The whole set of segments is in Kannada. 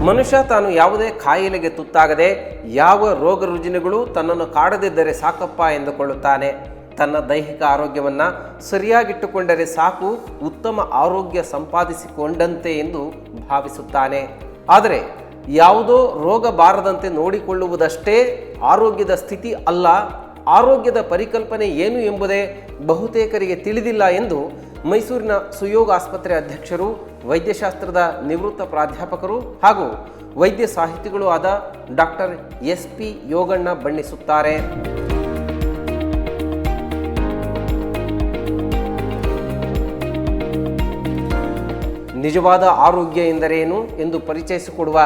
ಮನುಷ್ಯ ತಾನು ಯಾವುದೇ ಕಾಯಿಲೆಗೆ ತುತ್ತಾಗದೆ ಯಾವ ರೋಗ ರುಜಿನಗಳು ತನ್ನನ್ನು ಕಾಡದಿದ್ದರೆ ಸಾಕಪ್ಪ ಎಂದುಕೊಳ್ಳುತ್ತಾನೆ. ತನ್ನ ದೈಹಿಕ ಆರೋಗ್ಯವನ್ನು ಸರಿಯಾಗಿಟ್ಟುಕೊಂಡರೆ ಸಾಕು, ಉತ್ತಮ ಆರೋಗ್ಯ ಸಂಪಾದಿಸಿಕೊಂಡಂತೆ ಎಂದು ಭಾವಿಸುತ್ತಾನೆ. ಆದರೆ ಯಾವುದೋ ರೋಗ ಬಾರದಂತೆ ನೋಡಿಕೊಳ್ಳುವುದಷ್ಟೇ ಆರೋಗ್ಯದ ಸ್ಥಿತಿ ಅಲ್ಲ, ಆರೋಗ್ಯದ ಪರಿಕಲ್ಪನೆ ಏನು ಎಂಬುದೇ ಬಹುತೇಕರಿಗೆ ತಿಳಿದಿಲ್ಲ ಎಂದು ಮೈಸೂರಿನ ಸುಯೋಗ ಆಸ್ಪತ್ರೆ ಅಧ್ಯಕ್ಷರು, ವೈದ್ಯಶಾಸ್ತ್ರದ ನಿವೃತ್ತ ಪ್ರಾಧ್ಯಾಪಕರು ಹಾಗೂ ವೈದ್ಯ ಸಾಹಿತಿಗಳು ಆದ ಡಾಕ್ಟರ್ SP ಯೋಗಣ್ಣ ಬಣ್ಣಿಸುತ್ತಾರೆ. ನಿಜವಾದ ಆರೋಗ್ಯ ಎಂದರೇನು ಎಂದು ಪರಿಚಯಿಸಿಕೊಡುವ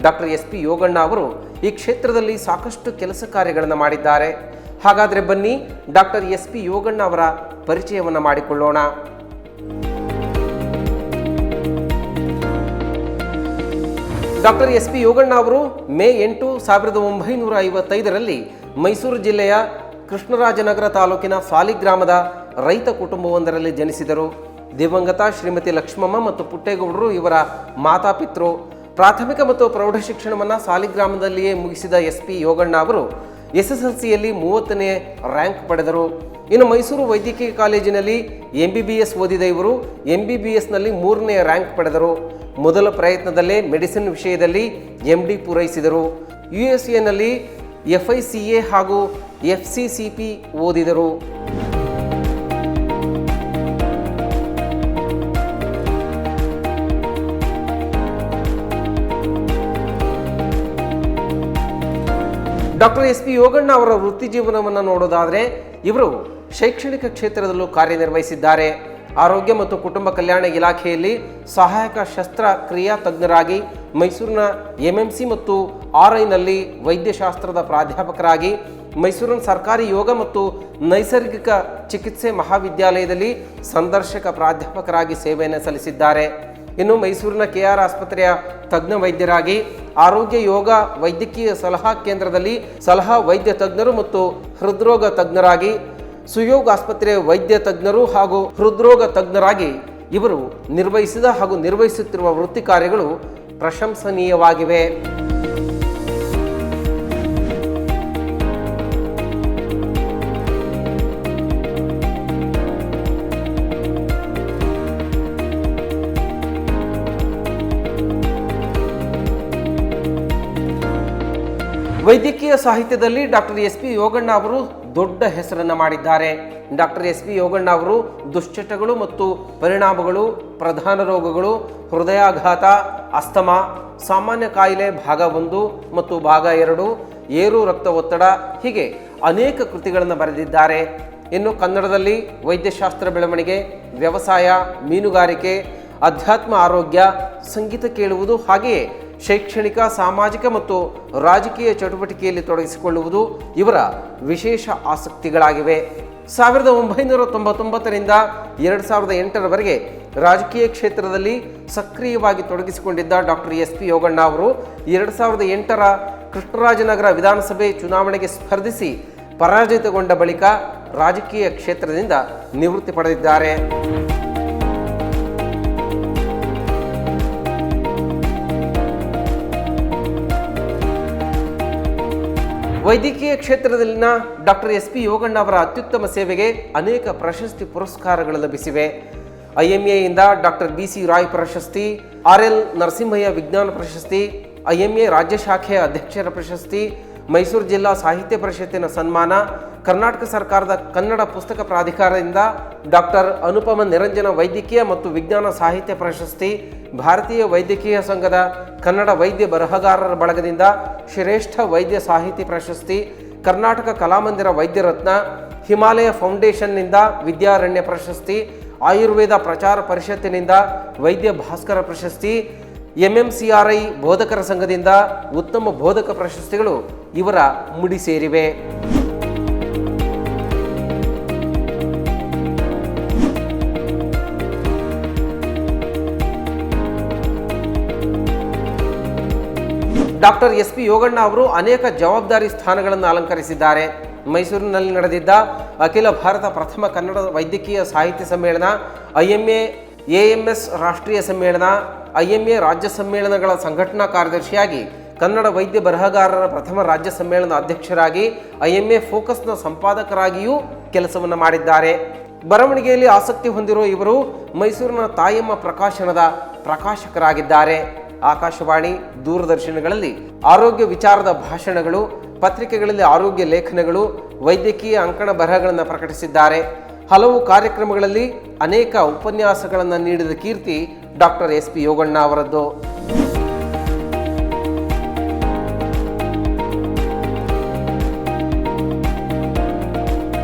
ಡಾಕ್ಟರ್ SP ಯೋಗಣ್ಣ ಅವರು ಈ ಕ್ಷೇತ್ರದಲ್ಲಿ ಸಾಕಷ್ಟು ಕೆಲಸ ಕಾರ್ಯಗಳನ್ನು ಮಾಡಿದ್ದಾರೆ. ಹಾಗಾದರೆ ಬನ್ನಿ ಡಾಕ್ಟರ್ SP ಯೋಗಣ್ಣ ಅವರ ಪರಿಚಯವನ್ನು ಮಾಡಿಕೊಳ್ಳೋಣ. ಡಾಕ್ಟರ್ SP ಯೋಗಣ್ಣ ಅವರು ಮೇ 8, 1955ರಲ್ಲಿ ಮೈಸೂರು ಜಿಲ್ಲೆಯ ಕೃಷ್ಣರಾಜನಗರ ತಾಲೂಕಿನ ಸಾಲಿಗ್ರಾಮದ ರೈತ ಕುಟುಂಬವೊಂದರಲ್ಲಿ ಜನಿಸಿದರು. ದಿವಂಗತ ಶ್ರೀಮತಿ ಲಕ್ಷ್ಮಮ್ಮ ಮತ್ತು ಪುಟ್ಟೇಗೌಡರು ಇವರ ಮಾತಾಪಿತೃ. ಪ್ರಾಥಮಿಕ ಮತ್ತು ಪ್ರೌಢ ಶಿಕ್ಷಣವನ್ನು ಸಾಲಿಗ್ರಾಮದಲ್ಲಿಯೇ ಮುಗಿಸಿದ SP ಯೋಗಣ್ಣ ಅವರು SSLCಯಲ್ಲಿ 30ನೇ ರ್ಯಾಂಕ್ ಪಡೆದರು. ಇನ್ನು ಮೈಸೂರು ವೈದ್ಯಕೀಯ ಕಾಲೇಜಿನಲ್ಲಿ MBBS ಓದಿದ ಇವರು MBBSನಲ್ಲಿ 3ನೇ ರ್ಯಾಂಕ್ ಪಡೆದರು. ಮೊದಲ ಪ್ರಯತ್ನದಲ್ಲೇ ಮೆಡಿಸಿನ್ ವಿಷಯದಲ್ಲಿ MD ಪೂರೈಸಿದರು. USA FICA ಹಾಗೂ FCCP ಓದಿದರು. ಡಾಕ್ಟರ್ SP ಯೋಗಣ್ಣ ಅವರ ವೃತ್ತಿ ಜೀವನವನ್ನು ನೋಡೋದಾದರೆ ಇವರು ಶೈಕ್ಷಣಿಕ ಕ್ಷೇತ್ರದಲ್ಲೂ ಕಾರ್ಯನಿರ್ವಹಿಸಿದ್ದಾರೆ. ಆರೋಗ್ಯ ಮತ್ತು ಕುಟುಂಬ ಕಲ್ಯಾಣ ಇಲಾಖೆಯಲ್ಲಿ ಸಹಾಯಕ ಶಸ್ತ್ರಕ್ರಿಯಾ ತಜ್ಞರಾಗಿ, ಮೈಸೂರಿನ MMC ಮತ್ತು RIನಲ್ಲಿ ವೈದ್ಯಶಾಸ್ತ್ರದ ಪ್ರಾಧ್ಯಾಪಕರಾಗಿ, ಮೈಸೂರಿನ ಸರ್ಕಾರಿ ಯೋಗ ಮತ್ತು ನೈಸರ್ಗಿಕ ಚಿಕಿತ್ಸೆ ಮಹಾವಿದ್ಯಾಲಯದಲ್ಲಿ ಸಂದರ್ಶಕ ಪ್ರಾಧ್ಯಾಪಕರಾಗಿ ಸೇವೆಯನ್ನು ಸಲ್ಲಿಸಿದ್ದಾರೆ. ಇನ್ನು ಮೈಸೂರಿನ KR ಆಸ್ಪತ್ರೆಯ ತಜ್ಞ ವೈದ್ಯರಾಗಿ, ಆರೋಗ್ಯ ಯೋಗ ವೈದ್ಯಕೀಯ ಸಲಹಾ ಕೇಂದ್ರದಲ್ಲಿ ಸಲಹಾ ವೈದ್ಯ ತಜ್ಞರು ಮತ್ತು ಹೃದ್ರೋಗ ತಜ್ಞರಾಗಿ, ಸುಯೋಗ ಆಸ್ಪತ್ರೆಯ ವೈದ್ಯ ತಜ್ಞರು ಹಾಗೂ ಹೃದ್ರೋಗ ತಜ್ಞರಾಗಿ ಇವರು ನಿರ್ವಹಿಸಿದ ಹಾಗೂ ನಿರ್ವಹಿಸುತ್ತಿರುವ ವೃತ್ತಿ ಕಾರ್ಯಗಳು ಪ್ರಶಂಸನೀಯವಾಗಿವೆ. ವೈದ್ಯಕೀಯ ಸಾಹಿತ್ಯದಲ್ಲಿ ಡಾಕ್ಟರ್ SP ಯೋಗಣ್ಣ ಅವರು ದೊಡ್ಡ ಹೆಸರನ್ನು ಮಾಡಿದ್ದಾರೆ. ಡಾಕ್ಟರ್ SP ಯೋಗಣ್ಣ ಅವರು ದುಶ್ಚಟಗಳು ಮತ್ತು ಪರಿಣಾಮಗಳು, ಪ್ರಧಾನ ರೋಗಗಳು, ಹೃದಯಾಘಾತ, ಅಸ್ತಮಾ, ಸಾಮಾನ್ಯ ಕಾಯಿಲೆ ಭಾಗ 1 ಮತ್ತು ಭಾಗ 2, ಏರು ರಕ್ತ ಒತ್ತಡ ಹೀಗೆ ಅನೇಕ ಕೃತಿಗಳನ್ನು ಬರೆದಿದ್ದಾರೆ. ಇನ್ನು ಕನ್ನಡದಲ್ಲಿ ವೈದ್ಯಶಾಸ್ತ್ರ ಬೆಳವಣಿಗೆ, ವ್ಯವಸಾಯ, ಮೀನುಗಾರಿಕೆ, ಅಧ್ಯಾತ್ಮ ಆರೋಗ್ಯ, ಸಂಗೀತ ಕೇಳುವುದು ಹಾಗೆಯೇ ಶೈಕ್ಷಣಿಕ, ಸಾಮಾಜಿಕ ಮತ್ತು ರಾಜಕೀಯ ಚಟುವಟಿಕೆಯಲ್ಲಿ ತೊಡಗಿಸಿಕೊಳ್ಳುವುದು ಇವರ ವಿಶೇಷ ಆಸಕ್ತಿಗಳಾಗಿವೆ. 1999ರಿಂದ 2008ರವರೆಗೆ ರಾಜಕೀಯ ಕ್ಷೇತ್ರದಲ್ಲಿ ಸಕ್ರಿಯವಾಗಿ ತೊಡಗಿಸಿಕೊಂಡಿದ್ದ ಡಾಕ್ಟರ್ SP ಯೋಗಣ್ಣ ಅವರು 2008ರ ಕೃಷ್ಣರಾಜನಗರ ವಿಧಾನಸಭೆ ಚುನಾವಣೆಗೆ ಸ್ಪರ್ಧಿಸಿ ಪರಾಜಿತಗೊಂಡ ಬಳಿಕ ರಾಜಕೀಯ ಕ್ಷೇತ್ರದಿಂದ ನಿವೃತ್ತಿ ಪಡೆದಿದ್ದಾರೆ. ವೈದ್ಯಕೀಯ ಕ್ಷೇತ್ರದಲ್ಲಿನ ಡಾಕ್ಟರ್ SP ಯೋಗಣ್ಣ ಅವರ ಅತ್ಯುತ್ತಮ ಸೇವೆಗೆ ಅನೇಕ ಪ್ರಶಸ್ತಿ ಪುರಸ್ಕಾರಗಳು ಲಭಿಸಿವೆ. IMAಯಿಂದ ಡಾಕ್ಟರ್ BC ರಾಯ್ ಪ್ರಶಸ್ತಿ, RL ನರಸಿಂಹಯ್ಯ ವಿಜ್ಞಾನ ಪ್ರಶಸ್ತಿ, IMA ರಾಜ್ಯ ಶಾಖೆಯ ಅಧ್ಯಕ್ಷರ ಪ್ರಶಸ್ತಿ, ಮೈಸೂರು ಜಿಲ್ಲಾ ಸಾಹಿತ್ಯ ಪರಿಷತ್ತಿನ ಸನ್ಮಾನ, ಕರ್ನಾಟಕ ಸರ್ಕಾರದ ಕನ್ನಡ ಪುಸ್ತಕ ಪ್ರಾಧಿಕಾರದಿಂದ ಡಾಕ್ಟರ್ ಅನುಪಮ ನಿರಂಜನ ವೈದ್ಯಕೀಯ ಮತ್ತು ವಿಜ್ಞಾನ ಸಾಹಿತ್ಯ ಪ್ರಶಸ್ತಿ, ಭಾರತೀಯ ವೈದ್ಯಕೀಯ ಸಂಘದ ಕನ್ನಡ ವೈದ್ಯ ಬರಹಗಾರರ ಬಳಗದಿಂದ ಶ್ರೇಷ್ಠ ವೈದ್ಯ ಸಾಹಿತಿ ಪ್ರಶಸ್ತಿ, ಕರ್ನಾಟಕ ಕಲಾಮಂದಿರ ವೈದ್ಯ ರತ್ನ, ಹಿಮಾಲಯ ಫೌಂಡೇಶನ್ನಿಂದ ವಿದ್ಯಾರಣ್ಯ ಪ್ರಶಸ್ತಿ, ಆಯುರ್ವೇದ ಪ್ರಚಾರ ಪರಿಷತ್ತಿನಿಂದ ವೈದ್ಯ ಭಾಸ್ಕರ ಪ್ರಶಸ್ತಿ, MMCRI ಬೋಧಕರ ಸಂಘದಿಂದ ಉತ್ತಮ ಬೋಧಕ ಪ್ರಶಸ್ತಿಗಳು ಇವರ ಮುಡಿ ಸೇರಿವೆ. ಡಾಕ್ಟರ್ SP ಯೋಗಣ್ಣ ಅವರು ಅನೇಕ ಜವಾಬ್ದಾರಿ ಸ್ಥಾನಗಳನ್ನು ಅಲಂಕರಿಸಿದ್ದಾರೆ. ಮೈಸೂರಿನಲ್ಲಿ ನಡೆದಿದ್ದ ಅಖಿಲ ಭಾರತ ಪ್ರಥಮ ಕನ್ನಡ ವೈದ್ಯಕೀಯ ಸಾಹಿತ್ಯ ಸಮ್ಮೇಳನ, IMA AMS ರಾಷ್ಟ್ರೀಯ ಸಮ್ಮೇಳನ, IMA ರಾಜ್ಯ ಸಮ್ಮೇಳನಗಳ ಸಂಘಟನಾ ಕಾರ್ಯದರ್ಶಿಯಾಗಿ, ಕನ್ನಡ ವೈದ್ಯ ಬರಹಗಾರರ ಪ್ರಥಮ ರಾಜ್ಯ ಸಮ್ಮೇಳನ ಅಧ್ಯಕ್ಷರಾಗಿ, IMA ಫೋಕಸ್ನ ಸಂಪಾದಕರಾಗಿಯೂ ಕೆಲಸವನ್ನು ಮಾಡಿದ್ದಾರೆ. ಬರವಣಿಗೆಯಲ್ಲಿ ಆಸಕ್ತಿ ಹೊಂದಿರುವ ಇವರು ಮೈಸೂರಿನ ತಾಯಮ್ಮ ಪ್ರಕಾಶನದ ಪ್ರಕಾಶಕರಾಗಿದ್ದಾರೆ. ಆಕಾಶವಾಣಿ, ದೂರದರ್ಶನಗಳಲ್ಲಿ ಆರೋಗ್ಯ ವಿಚಾರದ ಭಾಷಣಗಳು, ಪತ್ರಿಕೆಗಳಲ್ಲಿ ಆರೋಗ್ಯ ಲೇಖನಗಳು, ವೈದ್ಯಕೀಯ ಅಂಕಣ ಬರಹಗಳನ್ನು ಪ್ರಕಟಿಸಿದ್ದಾರೆ. ಹಲವು ಕಾರ್ಯಕ್ರಮಗಳಲ್ಲಿ ಅನೇಕ ಉಪನ್ಯಾಸಗಳನ್ನು ನೀಡಿದ ಕೀರ್ತಿ ಡಾಕ್ಟರ್ SP ಯೋಗಣ್ಣ ಅವರದ್ದು.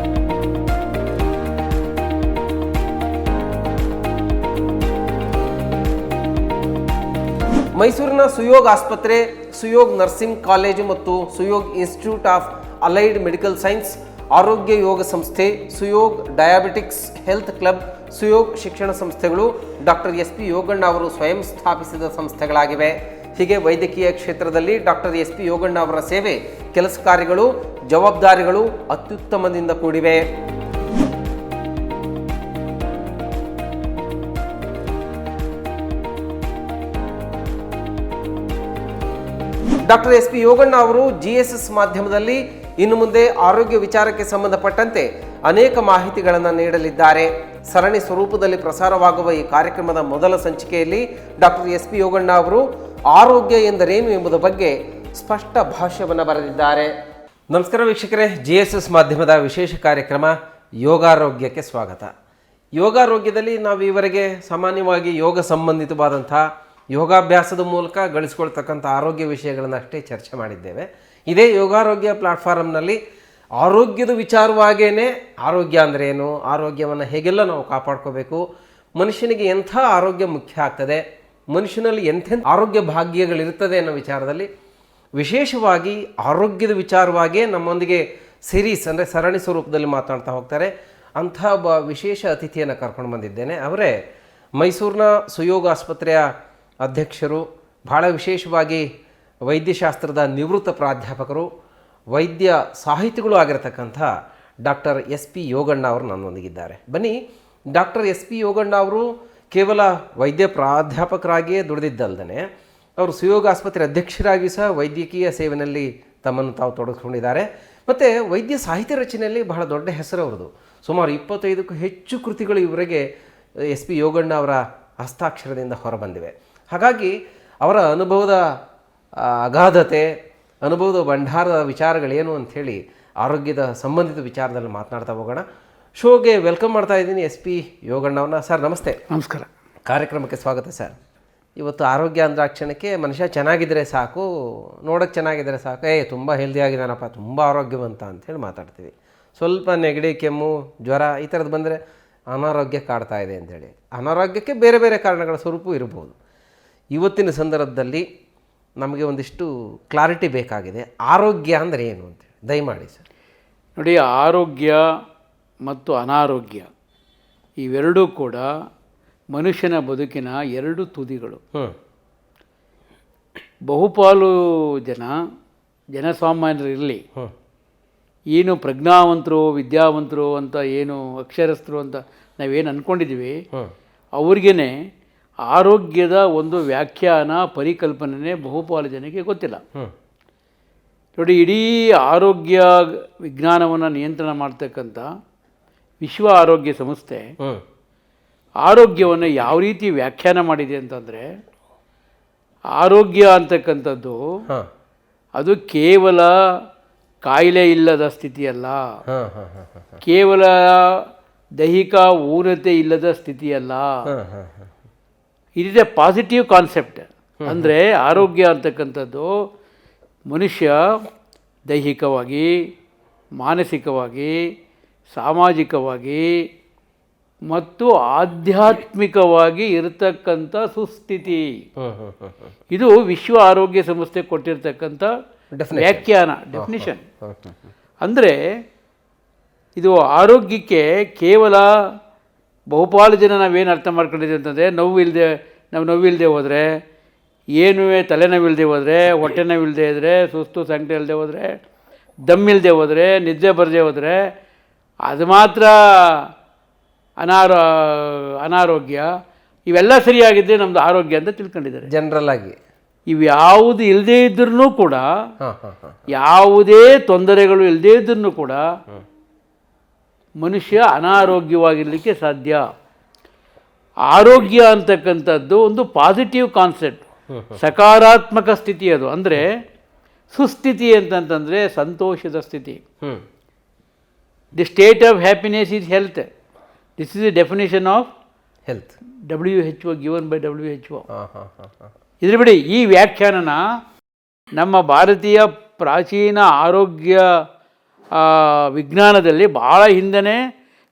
ಮೈಸೂರಿನ ಸುಯೋಗ್ ಆಸ್ಪತ್ರೆ, ಸುಯೋಗ್ ನರ್ಸಿಂಗ್ ಕಾಲೇಜು ಮತ್ತು Suyog institute of allied medical science, ಆರೋಗ್ಯ ಯೋಗ ಸಂಸ್ಥೆ, Suyog diabetics health club, Suyog ಶಿಕ್ಷಣ ಸಂಸ್ಥೆಗಳು ಡಾಕ್ಟರ್ SP ಯೋಗಣ್ಣ ಅವರು ಸ್ವಯಂ ಸ್ಥಾಪಿಸಿದ ಸಂಸ್ಥೆಗಳಾಗಿವೆ. ಹೀಗೆ ವೈದ್ಯಕೀಯ ಕ್ಷೇತ್ರದಲ್ಲಿ ಡಾಕ್ಟರ್ SP ಯೋಗಣ್ಣ ಅವರ ಸೇವೆ, ಕೆಲಸ ಕಾರ್ಯಗಳು, ಜವಾಬ್ದಾರಿಗಳು ಅತ್ಯುತ್ತಮದಿಂದ ಕೂಡಿವೆ. ಡಾಕ್ಟರ್ SP ಯೋಗಣ್ಣ ಅವರು GSS ಮಾಧ್ಯಮದಲ್ಲಿ ಇನ್ನು ಮುಂದೆ ಆರೋಗ್ಯ ವಿಚಾರಕ್ಕೆ ಸಂಬಂಧಪಟ್ಟಂತೆ ಅನೇಕ ಮಾಹಿತಿಗಳನ್ನು ನೀಡಲಿದ್ದಾರೆ. ಸರಣಿ ಸ್ವರೂಪದಲ್ಲಿ ಪ್ರಸಾರವಾಗುವ ಈ ಕಾರ್ಯಕ್ರಮದ ಮೊದಲ ಸಂಚಿಕೆಯಲ್ಲಿ ಡಾಕ್ಟರ್ SP ಯೋಗಣ್ಣ ಅವರು ಆರೋಗ್ಯ ಎಂದರೇನು ಎಂಬುದರ ಬಗ್ಗೆ ಸ್ಪಷ್ಟ ಭಾಷ್ಯವನ್ನು ಬರೆದಿದ್ದಾರೆ. ನಮಸ್ಕಾರ ವೀಕ್ಷಕರೇ, GSS ಮಾಧ್ಯಮದ ವಿಶೇಷ ಕಾರ್ಯಕ್ರಮ ಯೋಗಾರೋಗ್ಯಕ್ಕೆ ಸ್ವಾಗತ. ಯೋಗಾರೋಗ್ಯದಲ್ಲಿ ನಾವು ಈವರೆಗೆ ಸಾಮಾನ್ಯವಾಗಿ ಯೋಗ ಸಂಬಂಧಿತವಾದಂಥ ಯೋಗಾಭ್ಯಾಸದ ಮೂಲಕ ಗಳಿಸ್ಕೊಳ್ತಕ್ಕಂಥ ಆರೋಗ್ಯ ವಿಷಯಗಳನ್ನು ಅಷ್ಟೇ ಚರ್ಚೆ ಮಾಡಿದ್ದೇವೆ. ಇದೇ ಯೋಗಾರೋಗ್ಯ ಪ್ಲಾಟ್ಫಾರ್ಮ್ನಲ್ಲಿ ಆರೋಗ್ಯದ ವಿಚಾರವಾಗೇ ಆರೋಗ್ಯ ಅಂದರೆ ಏನು, ಆರೋಗ್ಯವನ್ನು ಹೇಗೆಲ್ಲ ನಾವು ಕಾಪಾಡ್ಕೋಬೇಕು, ಮನುಷ್ಯನಿಗೆ ಎಂಥ ಆರೋಗ್ಯ ಮುಖ್ಯ ಆಗ್ತದೆ, ಮನುಷ್ಯನಲ್ಲಿ ಎಂಥೆಂಥ ಆರೋಗ್ಯ ಭಾಗ್ಯಗಳಿರ್ತದೆ ಅನ್ನೋ ವಿಚಾರದಲ್ಲಿ ವಿಶೇಷವಾಗಿ ಆರೋಗ್ಯದ ವಿಚಾರವಾಗಿಯೇ ನಮ್ಮೊಂದಿಗೆ ಸಿರೀಸ್ ಅಂದರೆ ಸರಣಿ ಸ್ವರೂಪದಲ್ಲಿ ಮಾತನಾಡ್ತಾ ಹೋಗ್ತಾರೆ. ಅಂಥ ಒಬ್ಬ ವಿಶೇಷ ಅತಿಥಿಯನ್ನು ಕರ್ಕೊಂಡು ಬಂದಿದ್ದೇನೆ. ಅವರೇ ಮೈಸೂರಿನ ಸುಯೋಗ ಆಸ್ಪತ್ರೆಯ ಅಧ್ಯಕ್ಷರು, ಭಾಳ ವಿಶೇಷವಾಗಿ ವೈದ್ಯಶಾಸ್ತ್ರದ ನಿವೃತ್ತ ಪ್ರಾಧ್ಯಾಪಕರು, ವೈದ್ಯ ಸಾಹಿತಿಗಳು ಆಗಿರತಕ್ಕಂಥ ಡಾಕ್ಟರ್ SP ಯೋಗಣ್ಣ ಅವರು ನನ್ನೊಂದಿಗಿದ್ದಾರೆ. ಬನ್ನಿ, ಡಾಕ್ಟರ್ SP ಯೋಗಣ್ಣ ಅವರು ಕೇವಲ ವೈದ್ಯ ಪ್ರಾಧ್ಯಾಪಕರಾಗಿಯೇ ದುಡಿದಿದ್ದಲ್ದೇ ಅವರು ಸುಯೋಗ ಆಸ್ಪತ್ರೆ ಅಧ್ಯಕ್ಷರಾಗಿ ಸಹ ವೈದ್ಯಕೀಯ ಸೇವೆಯಲ್ಲಿ ತಮ್ಮನ್ನು ತಾವು ತೊಡಗಿಸ್ಕೊಂಡಿದ್ದಾರೆ. ಮತ್ತು ವೈದ್ಯ ಸಾಹಿತ್ಯ ರಚನೆಯಲ್ಲಿ ಬಹಳ ದೊಡ್ಡ ಹೆಸರು ಅವರದು. ಸುಮಾರು 25ಕ್ಕೂ ಹೆಚ್ಚು ಕೃತಿಗಳು ಇವರಿಗೆ SP ಯೋಗಣ್ಣ ಅವರ ಹಸ್ತಾಕ್ಷರದಿಂದ ಹೊರಬಂದಿವೆ. ಹಾಗಾಗಿ ಅವರ ಅನುಭವದ ಅಗಾಧತೆ, ಅನುಭವದ ಭಂಡಾರದ ವಿಚಾರಗಳೇನು ಅಂಥೇಳಿ ಆರೋಗ್ಯದ ಸಂಬಂಧಿತ ವಿಚಾರದಲ್ಲಿ ಮಾತನಾಡ್ತಾ ಹೋಗೋಣ. ಶೋಗೆ ವೆಲ್ಕಮ್ ಮಾಡ್ತಾ ಇದ್ದೀನಿ SP ಯೋಗಣ್ಣ ಅವ್ರನ್ನ. ಸರ್ ನಮಸ್ತೆ. ನಮಸ್ಕಾರ. ಕಾರ್ಯಕ್ರಮಕ್ಕೆ ಸ್ವಾಗತ ಸರ್. ಇವತ್ತು ಆರೋಗ್ಯ ಅಂದ್ರೆ ಕ್ಷಣಕ್ಕೆ ಮನುಷ್ಯ ಚೆನ್ನಾಗಿದ್ದರೆ ಸಾಕು, ನೋಡೋಕ್ಕೆ ಚೆನ್ನಾಗಿದ್ದರೆ ಸಾಕು, ತುಂಬ ಹೆಲ್ದಿ ಆಗಿದ್ದಾನಪ್ಪ, ತುಂಬ ಆರೋಗ್ಯವಂತ ಅಂಥೇಳಿ ಮಾತಾಡ್ತೀವಿ. ಸ್ವಲ್ಪ ನೆಗಡಿ, ಕೆಮ್ಮು, ಜ್ವರ ಈ ಥರದ್ದು ಬಂದರೆ ಅನಾರೋಗ್ಯ ಕಾಡ್ತಾ ಇದೆ ಅಂಥೇಳಿ. ಅನಾರೋಗ್ಯಕ್ಕೆ ಬೇರೆ ಬೇರೆ ಕಾರಣಗಳ ಸ್ವರೂಪ ಇರ್ಬೋದು. ಇವತ್ತಿನ ಸಂದರ್ಭದಲ್ಲಿ ನಮಗೆ ಒಂದಿಷ್ಟು ಕ್ಲಾರಿಟಿ ಬೇಕಾಗಿದೆ. ಆರೋಗ್ಯ ಅಂದರೆ ಏನು ಅಂತೇಳಿ ದಯಮಾಡಿ ಸರ್. ನೋಡಿ, ಆರೋಗ್ಯ ಮತ್ತು ಅನಾರೋಗ್ಯ ಇವೆರಡೂ ಕೂಡ ಮನುಷ್ಯನ ಬದುಕಿನ ಎರಡು ತುದಿಗಳು. ಬಹುಪಾಲು ಜನಸಾಮಾನ್ಯರಿರಲಿ, ಏನು ಪ್ರಜ್ಞಾವಂತರು, ವಿದ್ಯಾವಂತರು ಅಂತ ಏನು ಅಕ್ಷರಸ್ಥರು ಅಂತ ನಾವೇನು ಅಂದ್ಕೊಂಡಿದ್ದೀವಿ, ಅವ್ರಿಗೇ ಆರೋಗ್ಯದ ಒಂದು ವ್ಯಾಖ್ಯಾನ, ಪರಿಕಲ್ಪನೆ ಬಹುಪಾಲು ಜನಕ್ಕೆ ಗೊತ್ತಿಲ್ಲ. ನೋಡಿ, ಇಡೀ ಆರೋಗ್ಯ ವಿಜ್ಞಾನವನ್ನು ನಿಯಂತ್ರಣ ಮಾಡ್ತಕ್ಕಂಥ ವಿಶ್ವ ಆರೋಗ್ಯ ಸಂಸ್ಥೆ ಆರೋಗ್ಯವನ್ನು ಯಾವ ರೀತಿ ವ್ಯಾಖ್ಯಾನ ಮಾಡಿದೆ ಅಂತಂದರೆ, ಆರೋಗ್ಯ ಅಂತಕ್ಕಂಥದ್ದು ಅದು ಕೇವಲ ಕಾಯಿಲೆ ಇಲ್ಲದ ಸ್ಥಿತಿಯಲ್ಲ, ಕೇವಲ ದೈಹಿಕ ಊನತೆ ಇಲ್ಲದ ಸ್ಥಿತಿಯಲ್ಲ. It is a positive concept. ಅಂದರೆ ಆರೋಗ್ಯ ಅಂತಕ್ಕಂಥದ್ದು ಮನುಷ್ಯ ದೈಹಿಕವಾಗಿ, ಮಾನಸಿಕವಾಗಿ, ಸಾಮಾಜಿಕವಾಗಿ ಮತ್ತು ಆಧ್ಯಾತ್ಮಿಕವಾಗಿ ಇರತಕ್ಕಂಥ ಸುಸ್ಥಿತಿ. ಇದು ವಿಶ್ವ ಆರೋಗ್ಯ ಸಂಸ್ಥೆ ಕೊಟ್ಟಿರ್ತಕ್ಕಂಥ ವ್ಯಾಖ್ಯಾನ, ಡೆಫಿನಿಷನ್. ಅಂದರೆ ಇದು ಆರೋಗ್ಯಕ್ಕೆ ಕೇವಲ ಬಹುಪಾಲು ಜನ ನಾವೇನು ಅರ್ಥ ಮಾಡ್ಕೊಂಡಿದ್ದೀವಿ ಅಂತಂದರೆ, ನೋವಿಲ್ಲದೆ ಹೋದರೆ, ತಲೆನೋವಿಲ್ಲದೆ ಹೋದರೆ, ಹೊಟ್ಟೆ ನೋವಿಲ್ಲದೆ ಇದ್ದರೆ, ಸುಸ್ತು ಸಂಕಟ ಇಲ್ಲದೆ ಹೋದರೆ, ದಮ್ಮಿಲ್ಲದೆ ಹೋದರೆ, ನಿದ್ದೆ ಬರದೆ ಹೋದರೆ ಅದು ಮಾತ್ರ ಅನಾರೋಗ್ಯ. ಇವೆಲ್ಲ ಸರಿಯಾಗಿದ್ದರೆ ನಮ್ಮದು ಆರೋಗ್ಯ ಅಂತ ತಿಳ್ಕೊಂಡಿದ್ದಾರೆ. ಜನರಲ್ ಆಗಿ ಇವ್ಯಾವುದು ಇಲ್ಲದೇ ಇದ್ರೂ ಕೂಡ, ಹಾಂ ಹಾಂ ಹಾಂ ಯಾವುದೇ ತೊಂದರೆಗಳು ಇಲ್ಲದೇ ಇದ್ರೂ ಕೂಡ ಮನುಷ್ಯ ಅನಾರೋಗ್ಯವಾಗಿರಲಿಕ್ಕೆ ಸಾಧ್ಯ. ಆರೋಗ್ಯ ಅಂತಕ್ಕಂಥದ್ದು ಒಂದು ಪಾಸಿಟಿವ್ ಕಾನ್ಸೆಪ್ಟ್, ಸಕಾರಾತ್ಮಕ ಸ್ಥಿತಿ. ಅದು ಅಂದರೆ ಸುಸ್ಥಿತಿ ಅಂತಂತಂದರೆ ಸಂತೋಷದ ಸ್ಥಿತಿ. The state of happiness is health. This is the definition of health, WHO given by WHO. ಹಾಂ ಹಾಂ ಹಾಂ ಹಾಂ ಇದ್ರ ಬಿಡಿ, ಈ ವ್ಯಾಖ್ಯಾನನ ನಮ್ಮ ಭಾರತೀಯ ಪ್ರಾಚೀನ ಆರೋಗ್ಯ ವಿಜ್ಞಾನದಲ್ಲಿ ಭಾಳ ಹಿಂದೆನೇ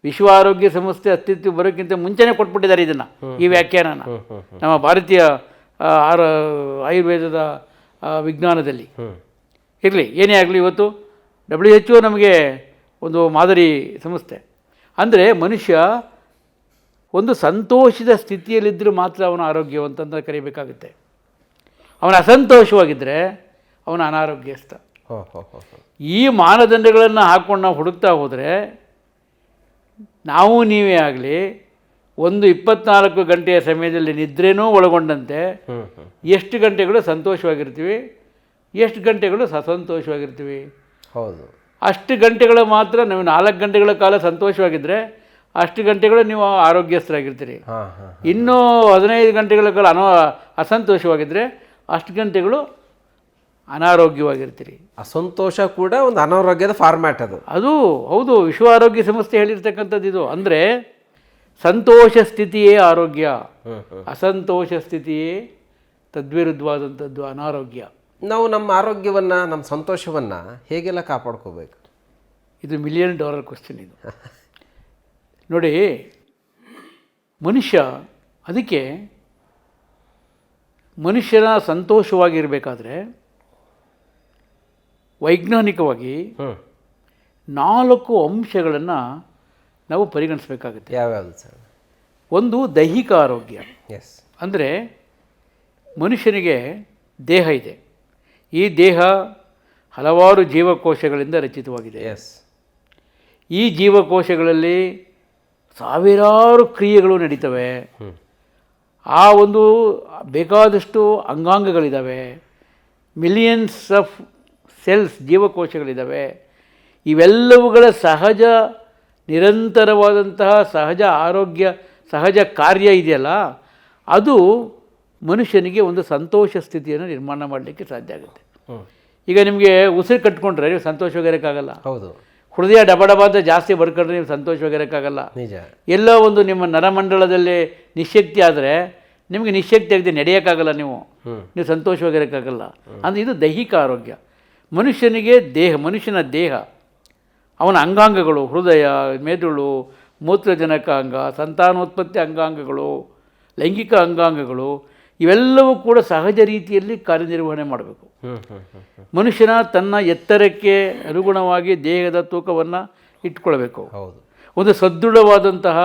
ವಿಶ್ವ ಆರೋಗ್ಯ ಸಂಸ್ಥೆ ಅಸ್ತಿತ್ವ ಬರೋಕ್ಕಿಂತ ಮುಂಚೆನೇ ಕೊಟ್ಬಿಟ್ಟಿದ್ದಾರೆ ಇದನ್ನು, ಈ ವ್ಯಾಖ್ಯಾನನ ನಮ್ಮ ಭಾರತೀಯ ಆಯುರ್ವೇದದ ವಿಜ್ಞಾನದಲ್ಲಿ. ಇರಲಿ, ಏನೇ ಆಗಲಿ, ಇವತ್ತು WHO ನಮಗೆ ಒಂದು ಮಾದರಿ ಸಂಸ್ಥೆ. ಅಂದರೆ ಮನುಷ್ಯ ಒಂದು ಸಂತೋಷದ ಸ್ಥಿತಿಯಲ್ಲಿದ್ದರೂ ಮಾತ್ರ ಅವನ ಆರೋಗ್ಯವಂತ ಅಂತ ಕರಿಬೇಕಾಗುತ್ತೆ. ಅವನ ಅಸಂತೋಷವಾಗಿದ್ದರೆ ಅವನ ಅನಾರೋಗ್ಯಸ್ಥ. ಈ ಮಾನದಂಡಗಳನ್ನು ಹಾಕ್ಕೊಂಡು ನಾವು ಹುಡುಕ್ತಾ ಹೋದರೆ ನಾವು ನೀವೇ ಆಗಲಿ ಒಂದು 24 ಗಂಟೆಯ ಸಮಯದಲ್ಲಿ ನಿದ್ರೆನೂ ಒಳಗೊಂಡಂತೆ ಎಷ್ಟು ಗಂಟೆಗಳು ಸಂತೋಷವಾಗಿರ್ತೀವಿ, ಎಷ್ಟು ಗಂಟೆಗಳು ಅಸಂತೋಷವಾಗಿರ್ತೀವಿ. ಹೌದು, ಅಷ್ಟು ಗಂಟೆಗಳು ಮಾತ್ರ ನೀವು 4 ಗಂಟೆಗಳ ಕಾಲ ಸಂತೋಷವಾಗಿದ್ದರೆ ಅಷ್ಟು ಗಂಟೆಗಳು ನೀವು ಆರೋಗ್ಯಸ್ಥರಾಗಿರ್ತೀರಿ. ಇನ್ನೂ 15 ಗಂಟೆಗಳ ಕಾಲ ಅಸಂತೋಷವಾಗಿದ್ದರೆ ಅಷ್ಟು ಗಂಟೆಗಳು ಅನಾರೋಗ್ಯವಾಗಿರ್ತೀರಿ. ಅಸಂತೋಷ ಕೂಡ ಒಂದು ಅನಾರೋಗ್ಯದ ಫಾರ್ಮ್ಯಾಟ್ ಅದು. ಅದು ಹೌದು, ವಿಶ್ವ ಆರೋಗ್ಯ ಸಂಸ್ಥೆ ಹೇಳಿರ್ತಕ್ಕಂಥದ್ದು ಇದು. ಅಂದರೆ ಸಂತೋಷ ಸ್ಥಿತಿಯೇ ಆರೋಗ್ಯ, ಅಸಂತೋಷ ಸ್ಥಿತಿಯೇ ತದ್ವಿರುದ್ಧವಾದಂಥದ್ದು ಅನಾರೋಗ್ಯ. ನಾವು ನಮ್ಮ ಆರೋಗ್ಯವನ್ನು, ನಮ್ಮ ಸಂತೋಷವನ್ನು ಹೇಗೆಲ್ಲ ಕಾಪಾಡ್ಕೋಬೇಕು? ಇದು $1 ಮಿಲಿಯನ್ ಕ್ವಶನ್ ಇದು. ನೋಡಿ, ಮನುಷ್ಯ ಅದಕ್ಕೆ ಮನುಷ್ಯನ ಸಂತೋಷವಾಗಿರಬೇಕಾದ್ರೆ ವೈಜ್ಞಾನಿಕವಾಗಿ 4 ಅಂಶಗಳನ್ನು ನಾವು ಪರಿಗಣಿಸಬೇಕಾಗುತ್ತೆ. ಯಾವ್ಯಾವುದು ಸರ್? ಒಂದು ದೈಹಿಕ ಆರೋಗ್ಯ. ಅಂದರೆ ಮನುಷ್ಯನಿಗೆ ದೇಹ ಇದೆ. ಈ ದೇಹ ಹಲವಾರು ಜೀವಕೋಶಗಳಿಂದ ರಚಿತವಾಗಿದೆ. ಈ ಜೀವಕೋಶಗಳಲ್ಲಿ ಸಾವಿರಾರು ಕ್ರಿಯೆಗಳು ನಡೀತವೆ. ಆ ಒಂದು ಬೇಕಾದಷ್ಟು ಅಂಗಾಂಗಗಳಿದ್ದಾವೆ, ಮಿಲಿಯನ್ಸ್ ಆಫ್ ಸೆಲ್ಸ್, ಜೀವಕೋಶಗಳಿದ್ದಾವೆ. ಇವೆಲ್ಲವುಗಳ ಸಹಜ ನಿರಂತರವಾದಂತಹ ಸಹಜ ಆರೋಗ್ಯ, ಸಹಜ ಕಾರ್ಯ ಇದೆಯಲ್ಲ, ಅದು ಮನುಷ್ಯನಿಗೆ ಒಂದು ಸಂತೋಷ ಸ್ಥಿತಿಯನ್ನು ನಿರ್ಮಾಣ ಮಾಡಲಿಕ್ಕೆ ಸಾಧ್ಯ ಆಗುತ್ತೆ. ಈಗ ನಿಮಗೆ ಉಸಿರು ಕಟ್ಕೊಂಡ್ರೆ ನೀವು ಸಂತೋಷವಾಗಿರೋಕ್ಕಾಗಲ್ಲ. ಹೌದು. ಹೃದಯ ಡಬ ಡಬ ಅಂತ ಜಾಸ್ತಿ ಬಡ್ಕೊಂಡ್ರೆ ನೀವು ಸಂತೋಷವಾಗಿರೋಕ್ಕಾಗಲ್ಲ. ನಿಜ. ಎಲ್ಲೋ ಒಂದು ನಿಮ್ಮ ನರಮಂಡಲದಲ್ಲಿ ನಿಶ್ಶಕ್ತಿ ಆದರೆ ನಿಮಗೆ ನಿಶ್ಶಕ್ತಿ ಆಗದೆ ನಡೆಯೋಕ್ಕಾಗಲ್ಲ, ನೀವು ಸಂತೋಷವಾಗಿರೋಕ್ಕಾಗಲ್ಲ. ಅಂದರೆ ಇದು ದೈಹಿಕ ಆರೋಗ್ಯ. ಮನುಷ್ಯನಿಗೆ ಮನುಷ್ಯನ ದೇಹ, ಅವನ ಅಂಗಾಂಗಗಳು, ಹೃದಯ, ಮೆದುಳು, ಮೂತ್ರಜನಕ ಅಂಗ, ಸಂತಾನೋತ್ಪತ್ತಿ ಅಂಗಾಂಗಗಳು, ಲೈಂಗಿಕ ಅಂಗಾಂಗಗಳು, ಇವೆಲ್ಲವೂ ಕೂಡ ಸಹಜ ರೀತಿಯಲ್ಲಿ ಕಾರ್ಯನಿರ್ವಹಣೆ ಮಾಡಬೇಕು. ಮನುಷ್ಯನ ತನ್ನ ಎತ್ತರಕ್ಕೆ ಅನುಗುಣವಾಗಿ ದೇಹದ ತೂಕವನ್ನು ಇಟ್ಕೊಳ್ಬೇಕು. ಒಂದು ಸದೃಢವಾದಂತಹ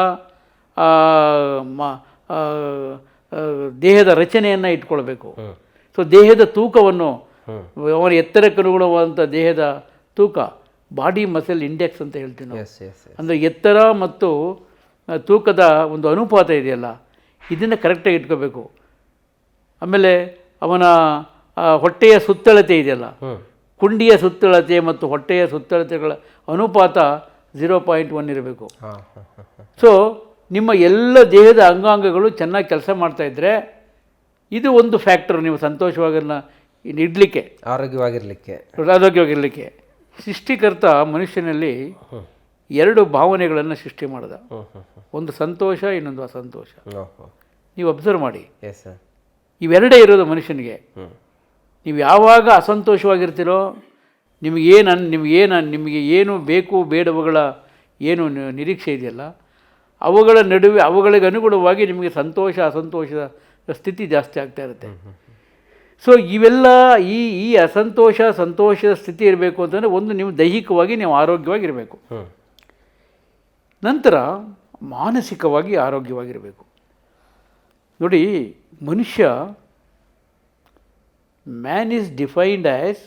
ದೇಹದ ರಚನೆಯನ್ನು ಇಟ್ಕೊಳ್ಬೇಕು. ಸೊ ದೇಹದ ತೂಕವನ್ನು, ಅವನ ಎತ್ತರಕ್ಕೆ ಅನುಗುಣವಾದಂಥ ದೇಹದ ತೂಕ, ಬಾಡಿ ಮಸಲ್ ಇಂಡೆಕ್ಸ್ ಅಂತ ಹೇಳ್ತೀವಿ ನಾವು. ಅಂದರೆ ಎತ್ತರ ಮತ್ತು ತೂಕದ ಒಂದು ಅನುಪಾತ ಇದೆಯಲ್ಲ, ಇದನ್ನು ಕರೆಕ್ಟಾಗಿ ಇಟ್ಕೋಬೇಕು. ಆಮೇಲೆ ಅವನ ಹೊಟ್ಟೆಯ ಸುತ್ತಳತೆ ಇದೆಯಲ್ಲ, ಕುಂಡಿಯ ಸುತ್ತಳತೆ ಮತ್ತು ಹೊಟ್ಟೆಯ ಸುತ್ತಳತೆಗಳ ಅನುಪಾತ 0.1 ಇರಬೇಕು. ಸೊ ನಿಮ್ಮ ಎಲ್ಲ ದೇಹದ ಅಂಗಾಂಗಗಳು ಚೆನ್ನಾಗಿ ಕೆಲಸ ಮಾಡ್ತಾಯಿದ್ರೆ ಇದು ಒಂದು ಫ್ಯಾಕ್ಟರ್ ನೀವು ಸಂತೋಷವಾಗಿನ ಇಡಲಿಕ್ಕೆ, ಆರೋಗ್ಯವಾಗಿರಲಿಕ್ಕೆ. ಸೃಷ್ಟಿಕರ್ತ ಮನುಷ್ಯನಲ್ಲಿ 2 ಭಾವನೆಗಳನ್ನು ಸೃಷ್ಟಿ ಮಾಡಿದ, ಒಂದು ಸಂತೋಷ, ಇನ್ನೊಂದು ಅಸಂತೋಷ. ನೀವು ಅಬ್ಸರ್ವ್ ಮಾಡಿ, ಇವೆರಡೇ ಇರೋದು ಮನುಷ್ಯನಿಗೆ. ನೀವು ಯಾವಾಗ ಅಸಂತೋಷವಾಗಿರ್ತೀರೋ, ನಿಮಗೆ ಏನು ಬೇಕು ಬೇಡವುಗಳ ಏನು ನಿರೀಕ್ಷೆ ಇದೆಯಲ್ಲ, ಅವುಗಳ ನಡುವೆ ಅವುಗಳಿಗೆ ಅನುಗುಣವಾಗಿ ನಿಮಗೆ ಸಂತೋಷ ಅಸಂತೋಷದ ಸ್ಥಿತಿ ಜಾಸ್ತಿ ಆಗ್ತಾ ಇರುತ್ತೆ. ಸೊ ಇವೆಲ್ಲ ಈ ಸಂತೋಷದ ಸ್ಥಿತಿ ಇರಬೇಕು ಅಂತಂದರೆ ಒಂದು ನೀವು ದೈಹಿಕವಾಗಿ ನೀವು ಆರೋಗ್ಯವಾಗಿರಬೇಕು. ನಂತರ ಮಾನಸಿಕವಾಗಿ ಆರೋಗ್ಯವಾಗಿರಬೇಕು. ನೋಡಿ, ಮನುಷ್ಯ, man is defined as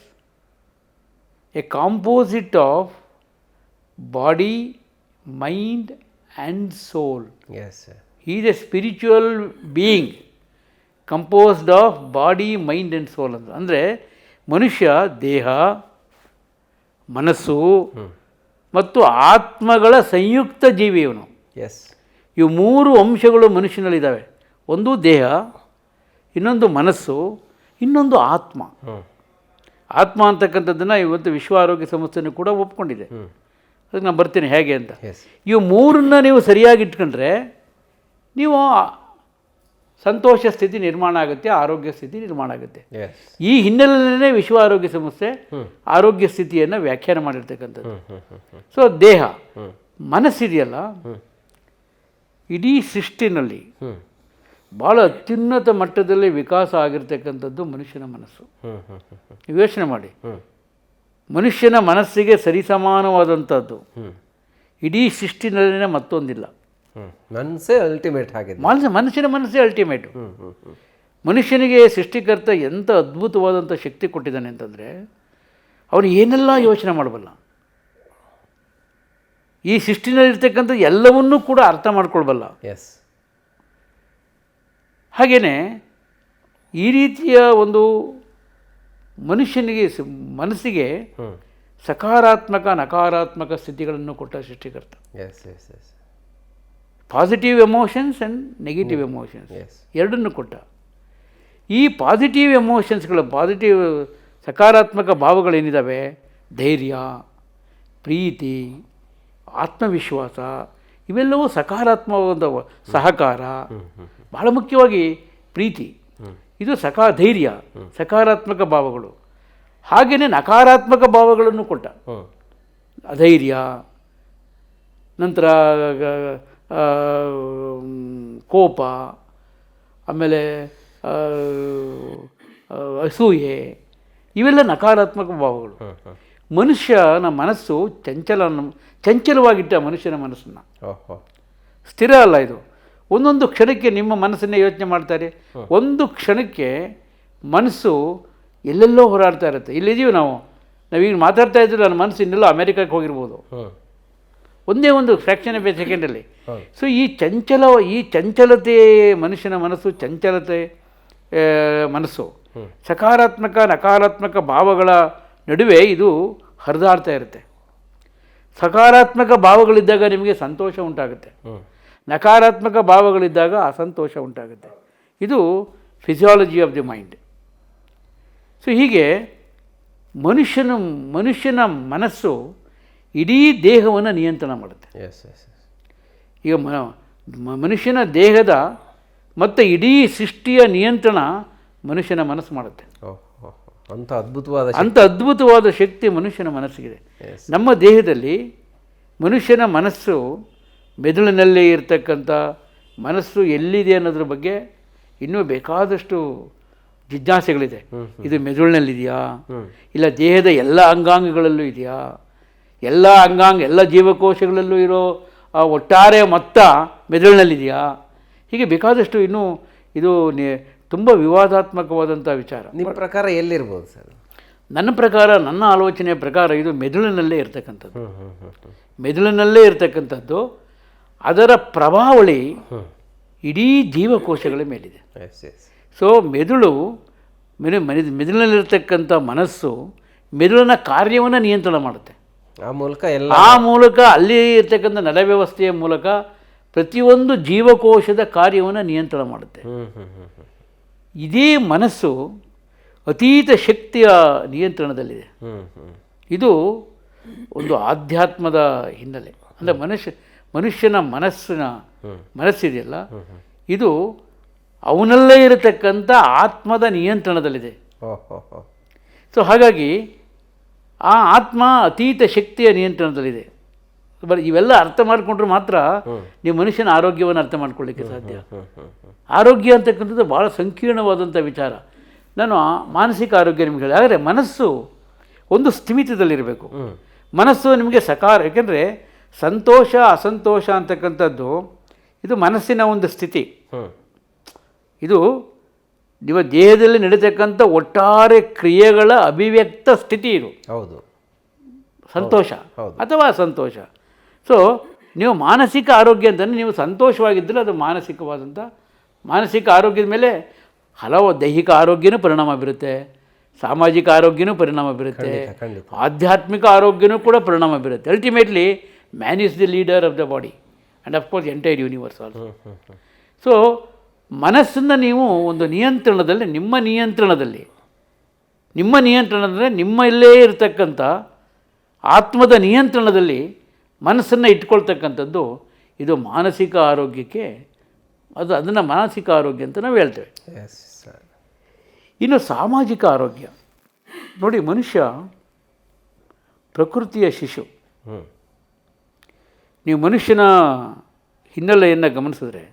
a composite of body, mind and soul. He is a spiritual being composed of body, mind and soul ಅಂತ. ಅಂದರೆ ಮನುಷ್ಯ ದೇಹ, ಮನಸ್ಸು ಮತ್ತು ಆತ್ಮಗಳ ಸಂಯುಕ್ತ ಜೀವಿ ಇವನು. ಇವು 3 ಅಂಶಗಳು ಮನುಷ್ಯನಲ್ಲಿದ್ದಾವೆ. ಒಂದು ದೇಹ, ಇನ್ನೊಂದು ಮನಸ್ಸು, ಇನ್ನೊಂದು ಆತ್ಮ. ಆತ್ಮ ಅಂತಕ್ಕಂಥದ್ದನ್ನು ಇವತ್ತು ವಿಶ್ವ ಆರೋಗ್ಯ ಸಂಸ್ಥೆನೂ ಕೂಡ ಒಪ್ಕೊಂಡಿದೆ. ಅದಕ್ಕೆ ನಾನು ಬರ್ತೀನಿ ಹೇಗೆ ಅಂತ. ಇವು 3ನ್ನ ನೀವು ಸರಿಯಾಗಿ ಇಟ್ಕೊಂಡ್ರೆ ನೀವು ಸಂತೋಷ ಸ್ಥಿತಿ ನಿರ್ಮಾಣ ಆಗುತ್ತೆ, ಆರೋಗ್ಯ ಸ್ಥಿತಿ ನಿರ್ಮಾಣ ಆಗುತ್ತೆ. ಈ ಹಿನ್ನೆಲೆಯಲ್ಲೇ ವಿಶ್ವ ಆರೋಗ್ಯ ಸಂಸ್ಥೆ ಆರೋಗ್ಯ ಸ್ಥಿತಿಯನ್ನು ವ್ಯಾಖ್ಯಾನ ಮಾಡಿರ್ತಕ್ಕಂಥದ್ದು. ಸೊ ದೇಹ, ಮನಸ್ಸಿದೆಯಲ್ಲ, ಇಡೀ ಸೃಷ್ಟಿನಲ್ಲಿ ಭಾಳ ಅತ್ಯುನ್ನತ ಮಟ್ಟದಲ್ಲಿ ವಿಕಾಸ ಆಗಿರ್ತಕ್ಕಂಥದ್ದು ಮನುಷ್ಯನ ಮನಸ್ಸು. ನೀವು ಯೋಚನೆ ಮಾಡಿ, ಮನುಷ್ಯನ ಮನಸ್ಸಿಗೆ ಸರಿಸಮಾನವಾದಂಥದ್ದು ಇಡೀ ಸೃಷ್ಟಿನಲ್ಲಿನೇ ಮತ್ತೊಂದಿಲ್ಲ. ಮನಸ್ಸೇ ಅಲ್ಟಿಮೇಟ್ ಆಗಿದೆ. ಮನುಷ್ಯನ ಮನಸ್ಸೇ ಅಲ್ಟಿಮೇಟು. ಮನುಷ್ಯನಿಗೆ ಸೃಷ್ಟಿಕರ್ತ ಎಂಥ ಅದ್ಭುತವಾದಂಥ ಶಕ್ತಿ ಕೊಟ್ಟಿದ್ದಾನೆ ಅಂತಂದರೆ ಅವನು ಏನೆಲ್ಲ ಯೋಚನೆ ಮಾಡಬಲ್ಲ. ಈ ಸೃಷ್ಟಿನಲ್ಲಿರ್ತಕ್ಕಂಥ ಎಲ್ಲವನ್ನೂ ಕೂಡ ಅರ್ಥ ಮಾಡ್ಕೊಳ್ಬಲ್ಲ. ಹಾಗೆಯೇ ಈ ರೀತಿಯ ಒಂದು ಮನುಷ್ಯನಿಗೆ ಮನಸ್ಸಿಗೆ ಸಕಾರಾತ್ಮಕ ನಕಾರಾತ್ಮಕ ಸ್ಥಿತಿಗಳನ್ನು ಕೊಟ್ಟ ಸೃಷ್ಟಿಕರ್ತ. Positive emotions and negative emotions ಎರಡನ್ನು ಕೊಟ್ಟ. ಈ ಪಾಸಿಟಿವ್ ಎಮೋಷನ್ಸ್ಗಳು, ಸಕಾರಾತ್ಮಕ ಭಾವಗಳೇನಿದ್ದಾವೆ, ಧೈರ್ಯ, ಪ್ರೀತಿ, ಆತ್ಮವಿಶ್ವಾಸ, ಇವೆಲ್ಲವೂ ಸಕಾರಾತ್ಮಕವಾದ ಸಹಕಾರ. ಬಹಳ ಮುಖ್ಯವಾಗಿ ಪ್ರೀತಿ, ಇದು ಧೈರ್ಯ, ಸಕಾರಾತ್ಮಕ ಭಾವಗಳು. ಹಾಗೆಯೇ ನಕಾರಾತ್ಮಕ ಭಾವಗಳನ್ನು ಕೊಟ್ಟ. ಅಧೈರ್ಯ, ನಂತರ ಕೋಪ, ಆಮೇಲೆ ಅಸೂಯೆ, ಇವೆಲ್ಲ ನಕಾರಾತ್ಮಕ ಭಾವಗಳು. ಮನುಷ್ಯನ ಮನಸ್ಸು ಚಂಚಲವಾಗಿಟ್ಟ ಮನುಷ್ಯನ ಮನಸ್ಸನ್ನು. ಸ್ಥಿರ ಅಲ್ಲ ಇದು. ಒಂದೊಂದು ಕ್ಷಣಕ್ಕೆ ನಿಮ್ಮ ಮನಸ್ಸನ್ನೇ ಯೋಚನೆ ಮಾಡ್ತಾರೆ. ಒಂದು ಕ್ಷಣಕ್ಕೆ ಮನಸ್ಸು ಎಲ್ಲೆಲ್ಲೋ ಹೋರಾಡ್ತಾ ಇರುತ್ತೆ. ಇಲ್ಲಿದ್ದೀವಿ ನಾವೀಗ ಮಾತಾಡ್ತಾ ಇದ್ದೀವಿ, ನನ್ನ ಮನಸ್ಸು ಇನ್ನೆಲ್ಲೋ ಅಮೆರಿಕಕ್ಕೆ ಹೋಗಿರ್ಬೋದು ಒಂದೇ ಒಂದು ಫ್ರ್ಯಾಕ್ಷನ್ ಆಫ್ ಎ ಸೆಕೆಂಡಲ್ಲಿ. ಸೊ ಈ ಚಂಚಲತೆ, ಮನುಷ್ಯನ ಮನಸ್ಸು ಚಂಚಲತೆ ಮನಸ್ಸು, ಸಕಾರಾತ್ಮಕ ನಕಾರಾತ್ಮಕ ಭಾವಗಳ ನಡುವೆ ಇದು ಹರಿದಾಡ್ತಾ ಇರುತ್ತೆ. ಸಕಾರಾತ್ಮಕ ಭಾವಗಳಿದ್ದಾಗ ನಿಮಗೆ ಸಂತೋಷ ಉಂಟಾಗುತ್ತೆ, ನಕಾರಾತ್ಮಕ ಭಾವಗಳಿದ್ದಾಗ ಅಸಂತೋಷ ಉಂಟಾಗುತ್ತೆ. ಇದು physiology of the mind. So ಹೀಗೆ ಮನುಷ್ಯನ ಮನಸ್ಸು ಇಡೀ ದೇಹವನ್ನು ನಿಯಂತ್ರಣ ಮಾಡುತ್ತೆ. ಈಗ ಮನುಷ್ಯನ ದೇಹದ ಮತ್ತು ಇಡೀ ಸೃಷ್ಟಿಯ ನಿಯಂತ್ರಣ ಮನುಷ್ಯನ ಮನಸ್ಸು ಮಾಡುತ್ತೆ. ಅಂಥ ಅದ್ಭುತವಾದ ಶಕ್ತಿ ಮನುಷ್ಯನ ಮನಸ್ಸಿಗಿದೆ. ನಮ್ಮ ದೇಹದಲ್ಲಿ ಮನುಷ್ಯನ ಮನಸ್ಸು ಮೆದುಳಿನಲ್ಲೇ ಇರತಕ್ಕಂಥ ಮನಸ್ಸು ಎಲ್ಲಿದೆ ಅನ್ನೋದ್ರ ಬಗ್ಗೆ ಇನ್ನೂ ಬೇಕಾದಷ್ಟು ಜಿಜ್ಞಾಸೆಗಳಿದೆ. ಇದು ಮೆದುಳಿನಲ್ಲಿದೆಯಾ, ಇಲ್ಲ ದೇಹದ ಎಲ್ಲ ಅಂಗಾಂಗಗಳಲ್ಲೂ ಇದೆಯಾ, ಎಲ್ಲ ಜೀವಕೋಶಗಳಲ್ಲೂ ಇರೋ ಒಟ್ಟಾರೆ ಮೊತ್ತ ಮೆದುಳಿನಲ್ಲಿದೆಯಾ, ಹೀಗೆ ಬೇಕಾದಷ್ಟು ಇನ್ನೂ ಇದು ತುಂಬ ವಿವಾದಾತ್ಮಕವಾದಂಥ ವಿಚಾರ. ನಿಮ್ಮ ಪ್ರಕಾರ ಎಲ್ಲಿರ್ಬೋದು ಸರ್? ನನ್ನ ಪ್ರಕಾರ, ನನ್ನ ಆಲೋಚನೆಯ ಪ್ರಕಾರ ಇದು ಮೆದುಳಿನಲ್ಲೇ ಇರ್ತಕ್ಕಂಥದ್ದು. ಮೆದುಳಿನಲ್ಲೇ ಇರ್ತಕ್ಕಂಥದ್ದು. ಅದರ ಪ್ರಭಾವಳಿ ಇಡೀ ಜೀವಕೋಶಗಳ ಮೇಲಿದೆ. ಸೊ ಮೆದುಳಿನಲ್ಲಿರ್ತಕ್ಕಂಥ ಮನಸ್ಸು ಮೆದುಳಿನ ಕಾರ್ಯವನ್ನು ನಿಯಂತ್ರಣ ಮಾಡುತ್ತೆ. ಆ ಮೂಲಕ ಅಲ್ಲಿ ಇರ್ತಕ್ಕಂಥ ನರವ್ಯವಸ್ಥೆಯ ಮೂಲಕ ಪ್ರತಿಯೊಂದು ಜೀವಕೋಶದ ಕಾರ್ಯವನ್ನು ನಿಯಂತ್ರಣ ಮಾಡುತ್ತೆ. ಇದೇ ಮನಸ್ಸು ಅತೀತ ಶಕ್ತಿಯ ನಿಯಂತ್ರಣದಲ್ಲಿದೆ. ಇದು ಒಂದು ಆಧ್ಯಾತ್ಮದ ಹಿನ್ನೆಲೆ. ಅಂದರೆ ಮನುಷ್ಯನ ಮನಸ್ಸಿದೆಯಲ್ಲ, ಇದು ಅವನಲ್ಲೇ ಇರತಕ್ಕಂಥ ಆತ್ಮದ ನಿಯಂತ್ರಣದಲ್ಲಿದೆ. ಸೊ ಹಾಗಾಗಿ ಆ ಆತ್ಮ ಅತೀತ ಶಕ್ತಿಯ ನಿಯಂತ್ರಣದಲ್ಲಿದೆ. ಇವೆಲ್ಲ ಅರ್ಥ ಮಾಡಿಕೊಂಡ್ರೆ ಮಾತ್ರ ನೀವು ಮನುಷ್ಯನ ಆರೋಗ್ಯವನ್ನು ಅರ್ಥ ಮಾಡ್ಕೊಳ್ಳಿಕ್ಕೆ ಸಾಧ್ಯ. ಆರೋಗ್ಯ ಅಂತಕ್ಕಂಥದ್ದು ಭಾಳ ಸಂಕೀರ್ಣವಾದಂಥ ವಿಚಾರ. ನಾನು ಮಾನಸಿಕ ಆರೋಗ್ಯ ನಿಮ್ಗೆ ಹೇಳಿ, ಆದರೆ ಮನಸ್ಸು ಒಂದು ಸ್ಥಿಮಿತದಲ್ಲಿರಬೇಕು. ಮನಸ್ಸು ನಿಮಗೆ ಯಾಕೆಂದರೆ ಸಂತೋಷ ಅಸಂತೋಷ ಅಂತಕ್ಕಂಥದ್ದು ಇದು ಮನಸ್ಸಿನ ಒಂದು ಸ್ಥಿತಿ. ಇದು ನಿಮ್ಮ ದೇಹದಲ್ಲಿ ನಡೀತಕ್ಕಂಥ ಒಟ್ಟಾರೆ ಕ್ರಿಯೆಗಳ ಅಭಿವ್ಯಕ್ತ ಸ್ಥಿತಿ ಇದು. ಸಂತೋಷ ಅಥವಾ ಅಸಂತೋಷ. ಸೊ ನೀವು ಮಾನಸಿಕ ಆರೋಗ್ಯ ಅಂತಂದರೆ ನೀವು ಸಂತೋಷವಾಗಿದ್ದರೆ ಅದು ಮಾನಸಿಕ ಆರೋಗ್ಯದ ಮೇಲೆ ಹಲವು ದೈಹಿಕ ಆರೋಗ್ಯನೂ ಪರಿಣಾಮ ಬೀರುತ್ತೆ, ಸಾಮಾಜಿಕ ಆರೋಗ್ಯನೂ ಪರಿಣಾಮ ಬೀರುತ್ತೆ, ಆಧ್ಯಾತ್ಮಿಕ ಆರೋಗ್ಯನೂ ಕೂಡ ಪರಿಣಾಮ ಬೀರುತ್ತೆ. Ultimately man is the leader of the body and of course entire universe also. So ಮನಸ್ಸನ್ನು ನೀವು ಒಂದು ನಿಯಂತ್ರಣದಲ್ಲಿ ನಿಮ್ಮ ನಿಯಂತ್ರಣದಲ್ಲಿ ನಿಮ್ಮಲ್ಲೇ ಇರತಕ್ಕಂಥ ಆತ್ಮದ ನಿಯಂತ್ರಣದಲ್ಲಿ ಮನಸ್ಸನ್ನು ಇಟ್ಕೊಳ್ತಕ್ಕಂಥದ್ದು ಇದು ಮಾನಸಿಕ ಆರೋಗ್ಯಕ್ಕೆ ಅದನ್ನು ಮಾನಸಿಕ ಆರೋಗ್ಯ ಅಂತ ನಾವು ಹೇಳ್ತೇವೆ. ಇನ್ನು ಸಾಮಾಜಿಕ ಆರೋಗ್ಯ ನೋಡಿ, ಮನುಷ್ಯ ಪ್ರಕೃತಿಯ ಶಿಶು. ನೀವು ಮನುಷ್ಯನ ಹಿನ್ನೆಲೆಯನ್ನು ಗಮನಿಸಿದ್ರೆ,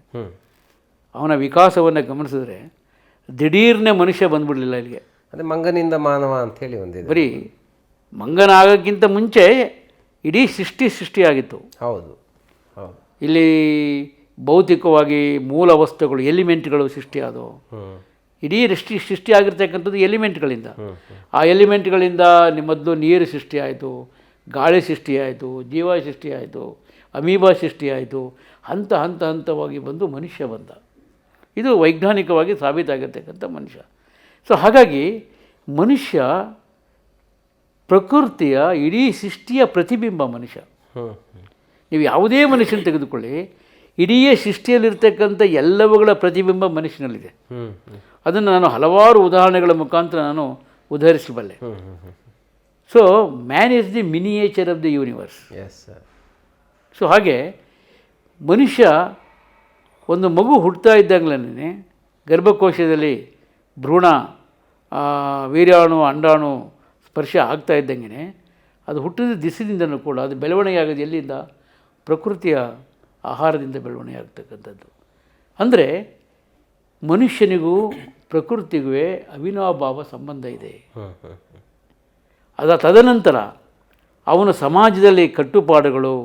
ಅವನ ವಿಕಾಸವನ್ನು ಗಮನಿಸಿದ್ರೆ ದಿಢೀರ್ನೆ ಮನುಷ್ಯ ಬಂದ್ಬಿಡಲಿಲ್ಲ ಇಲ್ಲಿಗೆ. ಅದೇ ಮಂಗನಿಂದ ಮಾನವ ಅಂಥೇಳಿ ಒಂದಿದೆ. ಬರೀ ಮಂಗನಾಗೋಕ್ಕಿಂತ ಮುಂಚೆ ಇಡೀ ಸೃಷ್ಟಿಯಾಗಿತ್ತು. ಹೌದು ಹೌದು. ಇಲ್ಲಿ ಭೌತಿಕವಾಗಿ ಮೂಲ ವಸ್ತುಗಳು ಎಲಿಮೆಂಟ್ಗಳು ಸೃಷ್ಟಿಯಾದವು. ಇಡೀ ಸೃಷ್ಟಿಯಾಗಿರ್ತಕ್ಕಂಥದ್ದು ಎಲಿಮೆಂಟ್ಗಳಿಂದ. ಆ ಎಲಿಮೆಂಟ್ಗಳಿಂದ ಮೊದಲು ನೀರು ಸೃಷ್ಟಿಯಾಯಿತು, ಗಾಳಿ ಸೃಷ್ಟಿಯಾಯಿತು, ಜೀವ ಸೃಷ್ಟಿಯಾಯಿತು, ಅಮೀಬಾ ಸೃಷ್ಟಿಯಾಯಿತು. ಹಂತವಾಗಿ ಬಂದು ಮನುಷ್ಯ ಬಂದ. ಇದು ವೈಜ್ಞಾನಿಕವಾಗಿ ಸಾಬೀತಾಗಿರ್ತಕ್ಕಂಥ ಮನುಷ್ಯ. ಸೊ ಹಾಗಾಗಿ ಮನುಷ್ಯ ಪ್ರಕೃತಿಯ ಇಡೀ ಸೃಷ್ಟಿಯ ಪ್ರತಿಬಿಂಬ ಮನುಷ್ಯ. ನೀವು ಯಾವುದೇ ಮನುಷ್ಯನ ತೆಗೆದುಕೊಳ್ಳಿ, ಇಡೀ ಸೃಷ್ಟಿಯಲ್ಲಿರ್ತಕ್ಕಂಥ ಎಲ್ಲವುಗಳ ಪ್ರತಿಬಿಂಬ ಮನುಷ್ಯನಲ್ಲಿದೆ. ಅದನ್ನು ನಾನು ಹಲವಾರು ಉದಾಹರಣೆಗಳ ಮುಖಾಂತರ ನಾನು ಉದಾಹರಿಸಬಲ್ಲೆ. So man is the miniature of the universe. So ಹಾಗೆ ಮನುಷ್ಯ ಒಂದು ಮಗು ಹುಟ್ಟುತ್ತಾ ಇದ್ದಾಗಲೇ ಗರ್ಭಕೋಶದಲ್ಲಿ ಭ್ರೂಣ, ವೀರ್ಯಾಣು, ಅಂಡಾಣು ಸ್ಪರ್ಶ ಆಗ್ತಾ ಇದ್ದಂಗೆ ಅದು ಹುಟ್ಟಿದ ದಿಸದಿಂದನೂ ಕೂಡ ಅದು ಬೆಳವಣಿಗೆ ಆಗೋದು ಎಲ್ಲಿಂದ? ಪ್ರಕೃತಿಯ ಆಹಾರದಿಂದ ಬೆಳವಣಿಗೆ ಆಗ್ತಕ್ಕಂಥದ್ದು. ಅಂದರೆ ಮನುಷ್ಯನಿಗೂ ಪ್ರಕೃತಿಗೂ ಅವಿನಾಭಾವ ಸಂಬಂಧ ಇದೆ. ತದನಂತರ ಅವನು ಸಮಾಜದಲ್ಲಿ ಕಟ್ಟುಪಾಡುಗಳು,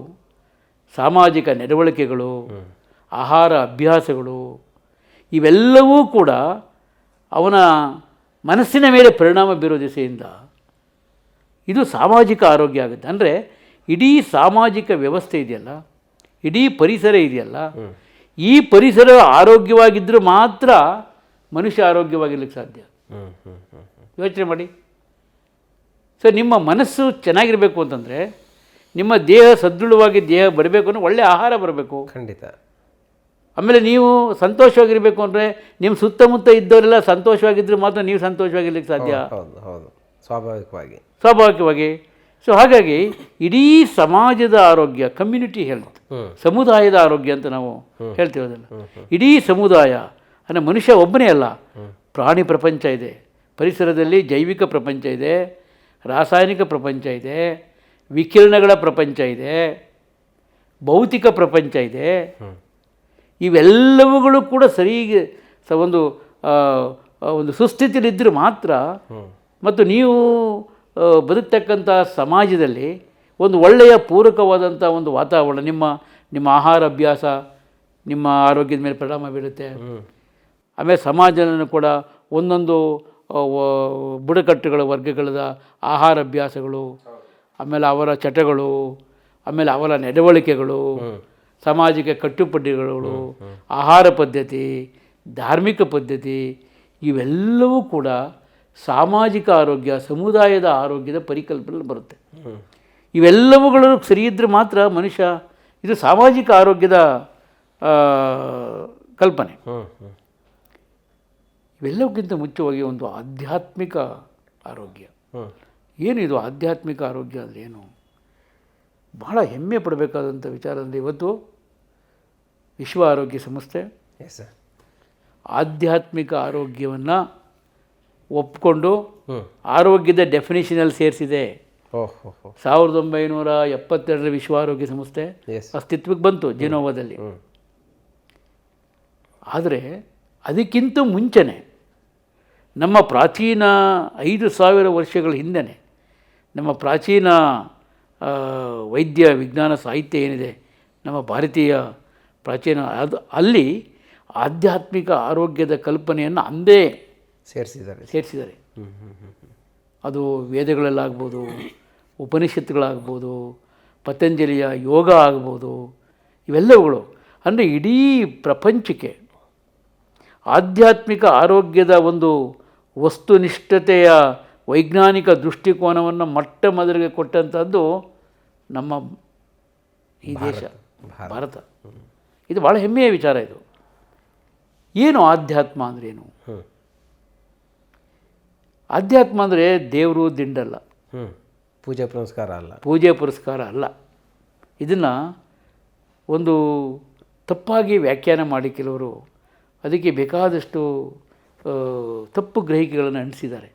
ಸಾಮಾಜಿಕ ನಡವಳಿಕೆಗಳು, ಆಹಾರ ಅಭ್ಯಾಸಗಳು ಇವೆಲ್ಲವೂ ಕೂಡ ಅವನ ಮನಸ್ಸಿನ ಮೇಲೆ ಪರಿಣಾಮ ಬೀರೋ ದಿಸೆಯಿಂದ ಇದು ಸಾಮಾಜಿಕ ಆರೋಗ್ಯ ಆಗುತ್ತೆ. ಅಂದರೆ ಇಡೀ ಸಾಮಾಜಿಕ ವ್ಯವಸ್ಥೆ ಇದೆಯಲ್ಲ, ಇಡೀ ಪರಿಸರ ಇದೆಯಲ್ಲ, ಈ ಪರಿಸರ ಆರೋಗ್ಯವಾಗಿದ್ದರೂ ಮಾತ್ರ ಮನುಷ್ಯ ಆರೋಗ್ಯವಾಗಿರ್ಲಿಕ್ಕೆ ಸಾಧ್ಯ. ಯೋಚನೆ ಮಾಡಿ. ಸೊ ನಿಮ್ಮ ಮನಸ್ಸು ಚೆನ್ನಾಗಿರಬೇಕು ಅಂತಂದರೆ, ನಿಮ್ಮ ದೇಹ ಸದೃಢವಾಗಿ ದೇಹ ಬರಬೇಕು ಅಂದರೆ ಒಳ್ಳೆಯ ಆಹಾರ ಬರಬೇಕು. ಖಂಡಿತ. ಆಮೇಲೆ ನೀವು ಸಂತೋಷವಾಗಿರಬೇಕು ಅಂದರೆ ನಿಮ್ಮ ಸುತ್ತಮುತ್ತ ಇದ್ದವರೆಲ್ಲ ಸಂತೋಷವಾಗಿದ್ದರೆ ಮಾತ್ರ ನೀವು ಸಂತೋಷವಾಗಿರ್ಲಿಕ್ಕೆ ಸಾಧ್ಯ. ಹೌದು, ಸ್ವಾಭಾವಿಕವಾಗಿ. ಸೊ ಹಾಗಾಗಿ ಇಡೀ ಸಮಾಜದ ಆರೋಗ್ಯ, ಕಮ್ಯುನಿಟಿ ಹೆಲ್ತ್, ಸಮುದಾಯದ ಆರೋಗ್ಯ ಅಂತ ನಾವು ಹೇಳ್ತೀವಿ. ಅದನ್ನು ಇಡೀ ಸಮುದಾಯ ಅಂದರೆ ಮನುಷ್ಯ ಒಬ್ಬನೇ ಅಲ್ಲ, ಪ್ರಾಣಿ ಪ್ರಪಂಚ ಇದೆ, ಪರಿಸರದಲ್ಲಿ ಜೈವಿಕ ಪ್ರಪಂಚ ಇದೆ, ರಾಸಾಯನಿಕ ಪ್ರಪಂಚ ಇದೆ, ವಿಕಿರಣಗಳ ಪ್ರಪಂಚ ಇದೆ, ಭೌತಿಕ ಪ್ರಪಂಚ ಇದೆ. ಇವೆಲ್ಲವುಗಳು ಕೂಡ ಸರಿಗೆ ಒಂದು ಸುಸ್ಥಿತಿಲಿದ್ದರೆ ಮಾತ್ರ, ಮತ್ತು ನೀವು ಬದುಕ್ತಕ್ಕಂಥ ಸಮಾಜದಲ್ಲಿ ಒಂದು ಒಳ್ಳೆಯ ಪೂರಕವಾದಂಥ ಒಂದು ವಾತಾವರಣ, ನಿಮ್ಮ ಆಹಾರ ಅಭ್ಯಾಸ ನಿಮ್ಮ ಆರೋಗ್ಯದ ಮೇಲೆ ಪರಿಣಾಮ ಬೀರುತ್ತೆ. ಆಮೇಲೆ ಸಮಾಜವನ್ನು ಕೂಡ ಒಂದೊಂದು ಬುಡಕಟ್ಟುಗಳ ವರ್ಗಗಳದ ಆಹಾರ ಅಭ್ಯಾಸಗಳು, ಆಮೇಲೆ ಅವರ ಚಟಗಳು, ಆಮೇಲೆ ಅವರ ನಡವಳಿಕೆಗಳು, ಸಾಮಾಜಿಕ ಕಟ್ಟುಪಾಡುಗಳು, ಆಹಾರ ಪದ್ಧತಿ, ಧಾರ್ಮಿಕ ಪದ್ಧತಿ ಇವೆಲ್ಲವೂ ಕೂಡ ಸಾಮಾಜಿಕ ಆರೋಗ್ಯ, ಸಮುದಾಯದ ಆರೋಗ್ಯದ ಪರಿಕಲ್ಪನೆ ಬರುತ್ತೆ. ಇವೆಲ್ಲವುಗಳು ಸರಿ ಇದ್ದರೆ ಮಾತ್ರ ಮನುಷ್ಯ, ಇದು ಸಾಮಾಜಿಕ ಆರೋಗ್ಯದ ಕಲ್ಪನೆ. ಇವೆಲ್ಲಕ್ಕಿಂತ ಮುಖ್ಯವಾಗಿ ಒಂದು ಆಧ್ಯಾತ್ಮಿಕ ಆರೋಗ್ಯ. ಏನಿದು ಆಧ್ಯಾತ್ಮಿಕ ಆರೋಗ್ಯ ಅಂದರೆ ಏನು? ಬಹಳ ಹೆಮ್ಮೆ ಪಡಬೇಕಾದಂಥ ವಿಚಾರದಲ್ಲಿ ಇವತ್ತು ವಿಶ್ವ ಆರೋಗ್ಯ ಸಂಸ್ಥೆ ಆಧ್ಯಾತ್ಮಿಕ ಆರೋಗ್ಯವನ್ನು ಒಪ್ಪಿಕೊಂಡು ಆರೋಗ್ಯದ ಡೆಫಿನಿಷನಲ್ಲಿ ಸೇರಿಸಿದೆ. 1972 ವಿಶ್ವ ಆರೋಗ್ಯ ಸಂಸ್ಥೆ ಅಸ್ತಿತ್ವಕ್ಕೆ ಬಂತು ಜಿನೋವಾದಲ್ಲಿ. ಆದರೆ ಅದಕ್ಕಿಂತ ಮುಂಚೆನೇ ನಮ್ಮ ಪ್ರಾಚೀನ 5000 ವರ್ಷಗಳ ಹಿಂದೆಯೇ ನಮ್ಮ ಪ್ರಾಚೀನ ವೈದ್ಯ ವಿಜ್ಞಾನ ಸಾಹಿತ್ಯ ಏನಿದೆ, ನಮ್ಮ ಭಾರತೀಯ ಪ್ರಾಚೀನ, ಅಲ್ಲಿ ಆಧ್ಯಾತ್ಮಿಕ ಆರೋಗ್ಯದ ಕಲ್ಪನೆಯನ್ನು ಅಂದೇ ಸೇರಿಸಿದ್ದಾರೆ. ಅದು ವೇದಗಳಲ್ಲಾಗ್ಬೋದು, ಉಪನಿಷತ್ತುಗಳಾಗ್ಬೋದು, ಪತಂಜಲಿಯ ಯೋಗ ಆಗ್ಬೋದು, ಇವೆಲ್ಲವುಗಳು ಅಂದರೆ ಇಡೀ ಪ್ರಪಂಚಕ್ಕೆ ಆಧ್ಯಾತ್ಮಿಕ ಆರೋಗ್ಯದ ಒಂದು ವಸ್ತುನಿಷ್ಠತೆಯ ವೈಜ್ಞಾನಿಕ ದೃಷ್ಟಿಕೋನವನ್ನು ಮೊಟ್ಟ ಮೊದಲಿಗೆ ಕೊಟ್ಟಂಥದ್ದು ನಮ್ಮ ಈ ದೇಶ ಭಾರತ. ಇದು ಭಾಳ ಹೆಮ್ಮೆಯ ವಿಚಾರ. ಇದು ಏನು ಆಧ್ಯಾತ್ಮ ಅಂದರೆ ಏನು? ಆಧ್ಯಾತ್ಮ ಅಂದರೆ ದೇವರು ದಿಂಡಲ್ಲ, ಪೂಜೆ ಪುರಸ್ಕಾರ ಅಲ್ಲ, ಪೂಜೆ ಪುರಸ್ಕಾರ ಅಲ್ಲ. ಇದನ್ನು ಒಂದು ತಪ್ಪಾಗಿ ವ್ಯಾಖ್ಯಾನ ಮಾಡಿ ಕೆಲವರು ಅದಕ್ಕೆ ಬೇಕಾದಷ್ಟು ತಪ್ಪು ಗ್ರಹಿಕೆಗಳನ್ನು ಅಂಟಿಸಿದ್ದಾರೆ.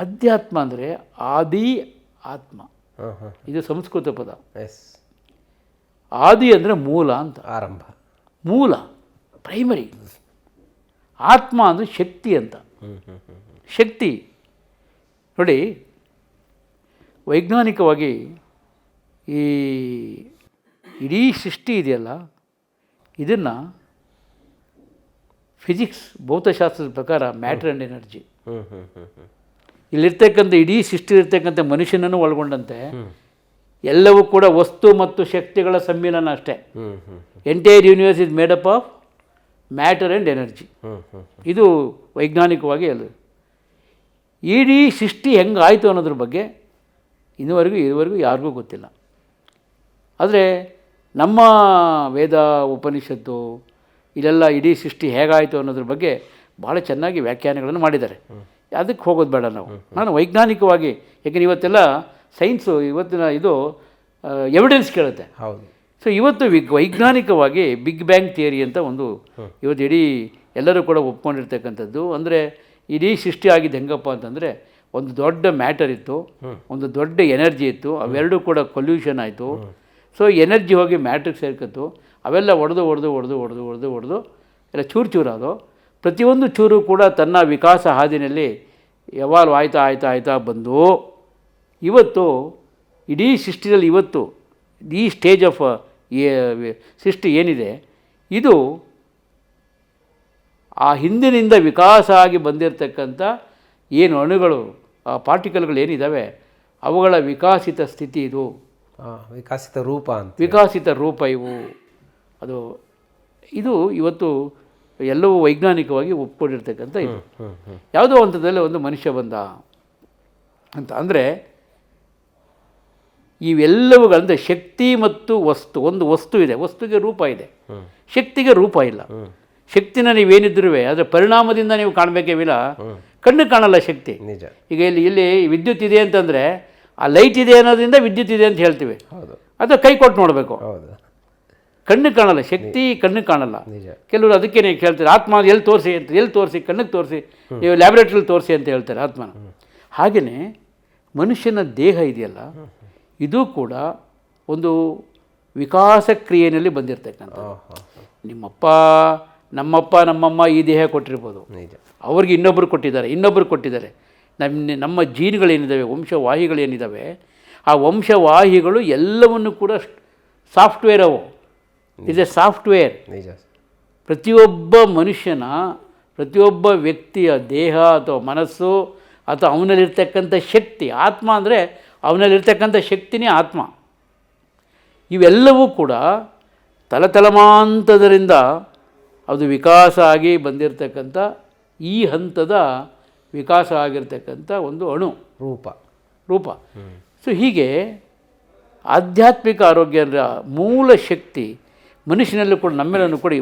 ಆಧ್ಯಾತ್ಮ ಅಂದರೆ ಆದಿ ಆತ್ಮ, ಇದು ಸಂಸ್ಕೃತ ಪದ. ಆದಿ ಅಂದರೆ ಮೂಲ ಅಂತ, ಆರಂಭ, ಮೂಲ, ಪ್ರೈಮರಿ. ಆತ್ಮ ಅಂದರೆ ಶಕ್ತಿ ಅಂತ. ಶಕ್ತಿ ನೋಡಿ, ವೈಜ್ಞಾನಿಕವಾಗಿ ಈ ಇಡೀ ಸೃಷ್ಟಿ ಇದೆಯಲ್ಲ, ಇದನ್ನು ಫಿಸಿಕ್ಸ್ ಭೌತಶಾಸ್ತ್ರದ ಪ್ರಕಾರ ಮ್ಯಾಟರ್ ಆ್ಯಂಡ್ ಎನರ್ಜಿ, ಇಲ್ಲಿರ್ತಕ್ಕಂಥ ಇಡೀ ಸೃಷ್ಟಿಲಿರ್ತಕ್ಕಂಥ ಮನುಷ್ಯನನ್ನು ಒಳಗೊಂಡಂತೆ ಎಲ್ಲವೂ ಕೂಡ ವಸ್ತು ಮತ್ತು ಶಕ್ತಿಗಳ ಸಮ್ಮಿಲನ ಅಷ್ಟೇ. Entire universe is made up of matter and energy. ಇದು ವೈಜ್ಞಾನಿಕವಾಗಿ ಅಲ್ಲ. ಇಡೀ ಸೃಷ್ಟಿ ಹೆಂಗಾಯಿತು ಅನ್ನೋದ್ರ ಬಗ್ಗೆ ಇದುವರೆಗೂ ಯಾರಿಗೂ ಗೊತ್ತಿಲ್ಲ. ಆದರೆ ನಮ್ಮ ವೇದ ಉಪನಿಷತ್ತು ಇಲ್ಲೆಲ್ಲ ಇಡೀ ಸೃಷ್ಟಿ ಹೇಗಾಯಿತು ಅನ್ನೋದ್ರ ಬಗ್ಗೆ ಭಾಳ ಚೆನ್ನಾಗಿ ವ್ಯಾಖ್ಯಾನಗಳನ್ನು ಮಾಡಿದ್ದಾರೆ. ಅದಕ್ಕೆ ಹೋಗೋದು ಬೇಡ ನಾವು. ನಾನು ವೈಜ್ಞಾನಿಕವಾಗಿ, ಯಾಕೆಂದರೆ ಇವತ್ತೆಲ್ಲ ಸೈನ್ಸು ಇವತ್ತಿನ ಇದು ಎವಿಡೆನ್ಸ್ ಕೇಳುತ್ತೆ. ಹೌದು. ಸೊ ಇವತ್ತು ವೈಜ್ಞಾನಿಕವಾಗಿ ಬಿಗ್ ಬ್ಯಾಂಗ್ ಥಿಯರಿ ಅಂತ ಒಂದು ಇವತ್ತು ಇಡೀ ಎಲ್ಲರೂ ಕೂಡ ಒಪ್ಕೊಂಡಿರ್ತಕ್ಕಂಥದ್ದು. ಅಂದರೆ ಇಡೀ ಸೃಷ್ಟಿ ಆಗಿದ್ದು ಹೆಂಗಪ್ಪ ಅಂತಂದರೆ, ಒಂದು ದೊಡ್ಡ ಮ್ಯಾಟರ್ ಇತ್ತು, ಒಂದು ದೊಡ್ಡ ಎನರ್ಜಿ ಇತ್ತು, ಅವೆರಡೂ ಕೂಡ ಕೊಲ್ಯೂಷನ್ ಆಯಿತು. ಸೊ ಎನರ್ಜಿ ಹೋಗಿ ಮ್ಯಾಟ್ರಿಗೆ ಸೇರ್ಕತ್ತು, ಅವೆಲ್ಲ ಒಡೆದು ಎಲ್ಲ ಚೂರಾದೋ. ಪ್ರತಿಯೊಂದು ಚೂರು ಕೂಡ ತನ್ನ ವಿಕಾಸ ಹಾದಿನಲ್ಲಿ ಯಾವಾಗ ಆಯ್ತಾ ಬಂದು ಇವತ್ತು ಇಡೀ ಸೃಷ್ಟಿಯಲ್ಲಿ ಇವತ್ತು ಈ ಸ್ಟೇಜ್ ಆಫ್ ಸೃಷ್ಟಿ ಏನಿದೆ, ಇದು ಆ ಹಿಂದಿನಿಂದ ವಿಕಾಸ ಆಗಿ ಬಂದಿರತಕ್ಕಂಥ ಏನು ಅಣುಗಳು, ಆ ಪಾರ್ಟಿಕಲ್ಗಳು ಏನಿದ್ದಾವೆ, ಅವುಗಳ ವಿಕಾಸಿತ ಸ್ಥಿತಿ ಇದು. ವಿಕಾಸಿತ ರೂಪ ಅಂತ, ವಿಕಾಸಿತ ರೂಪ ಇವು. ಇದು ಇವತ್ತು ಎಲ್ಲವೂ ವೈಜ್ಞಾನಿಕವಾಗಿ ಒಪ್ಕೊಂಡಿರ್ತಕ್ಕಂಥ ಇದು. ಯಾವುದೋ ಹಂತದಲ್ಲಿ ಒಂದು ಮನುಷ್ಯ ಬಂದ ಅಂತ ಅಂದರೆ ಇವೆಲ್ಲವುಗಳಂದರೆ ಶಕ್ತಿ ಮತ್ತು ವಸ್ತು. ಒಂದು ವಸ್ತು ಇದೆ, ವಸ್ತುಗೆ ರೂಪ ಇದೆ, ಶಕ್ತಿಗೆ ರೂಪ ಇಲ್ಲ. ಶಕ್ತಿನ ನೀವೇನಿದ್ರೂ ಅದರ ಪರಿಣಾಮದಿಂದ ನೀವು ಕಾಣಬೇಕೇ ವಿನ ಕಣ್ಣು ಕಾಣಲ್ಲ ಶಕ್ತಿ. ನಿಜ. ಈಗ ಇಲ್ಲಿ ವಿದ್ಯುತ್ ಇದೆ ಅಂತಂದರೆ ಆ ಲೈಟ್ ಇದೆ ಅನ್ನೋದ್ರಿಂದ ವಿದ್ಯುತ್ ಇದೆ ಅಂತ ಹೇಳ್ತೀವಿ. ಅದು ಕೈ ಕೊಟ್ಟು ನೋಡಬೇಕು, ಕಣ್ಣು ಕಾಣಲ್ಲ ಶಕ್ತಿ, ಕಣ್ಣು ಕಾಣಲ್ಲ. ಕೆಲವರು ಅದಕ್ಕೆ ನೀವು ಕೇಳ್ತಾರೆ ಆತ್ಮ ಎಲ್ಲಿ ತೋರಿಸಿ ಅಂತ. ಎಲ್ಲಿ ತೋರಿಸಿ? ಕಣ್ಣಿಗೆ ತೋರಿಸಿ, ನೀವು ಲ್ಯಾಬ್ರೇಟ್ರಿಲಿ ತೋರಿಸಿ ಅಂತ ಹೇಳ್ತಾರೆ ಆತ್ಮನ. ಹಾಗೆಯೇ ಮನುಷ್ಯನ ದೇಹ ಇದೆಯಲ್ಲ, ಇದು ಕೂಡ ಒಂದು ವಿಕಾಸ ಕ್ರಿಯೆಯಲ್ಲಿ ಬಂದಿರತಕ್ಕಂಥ. ನಮ್ಮಮ್ಮ ಈ ದೇಹ ಕೊಟ್ಟಿರ್ಬೋದು, ಅವ್ರಿಗೆ ಇನ್ನೊಬ್ಬರು ಕೊಟ್ಟಿದ್ದಾರೆ. ನಮ್ಮ ಜೀನ್ಗಳೇನಿದ್ದಾವೆ, ವಂಶವಾಹಿಗಳೇನಿದ್ದಾವೆ, ಆ ವಂಶವಾಹಿಗಳು ಎಲ್ಲವನ್ನು ಕೂಡ ಸಾಫ್ಟ್ವೇರ್. ಅವು ಇಸ್ ಎ ಸಾಫ್ಟ್ವೇರ್. ಪ್ರತಿಯೊಬ್ಬ ಮನುಷ್ಯನ, ಪ್ರತಿಯೊಬ್ಬ ವ್ಯಕ್ತಿಯ ದೇಹ ಅಥವಾ ಮನಸ್ಸು ಅಥವಾ ಅವನಲ್ಲಿರ್ತಕ್ಕಂಥ ಶಕ್ತಿ, ಆತ್ಮ ಅಂದರೆ ಅವನಲ್ಲಿರ್ತಕ್ಕಂಥ ಶಕ್ತಿನೇ ಆತ್ಮ. ಇವೆಲ್ಲವೂ ಕೂಡ ತಲತಲಮಾಂತರದಿಂದ ಅದು ವಿಕಾಸ ಆಗಿ ಬಂದಿರತಕ್ಕಂಥ ಈ ಹಂತದ ವಿಕಾಸ ಆಗಿರ್ತಕ್ಕಂಥ ಒಂದು ಅಣು ರೂಪ. ಸೊ ಹೀಗೆ ಆಧ್ಯಾತ್ಮಿಕ ಆರೋಗ್ಯ ಅಂದರೆ ಮೂಲ ಶಕ್ತಿ ಮನುಷ್ಯನಲ್ಲೂ ಕೂಡ, ನಮ್ಮೆಲ್ಲೂ ಕೂಡ.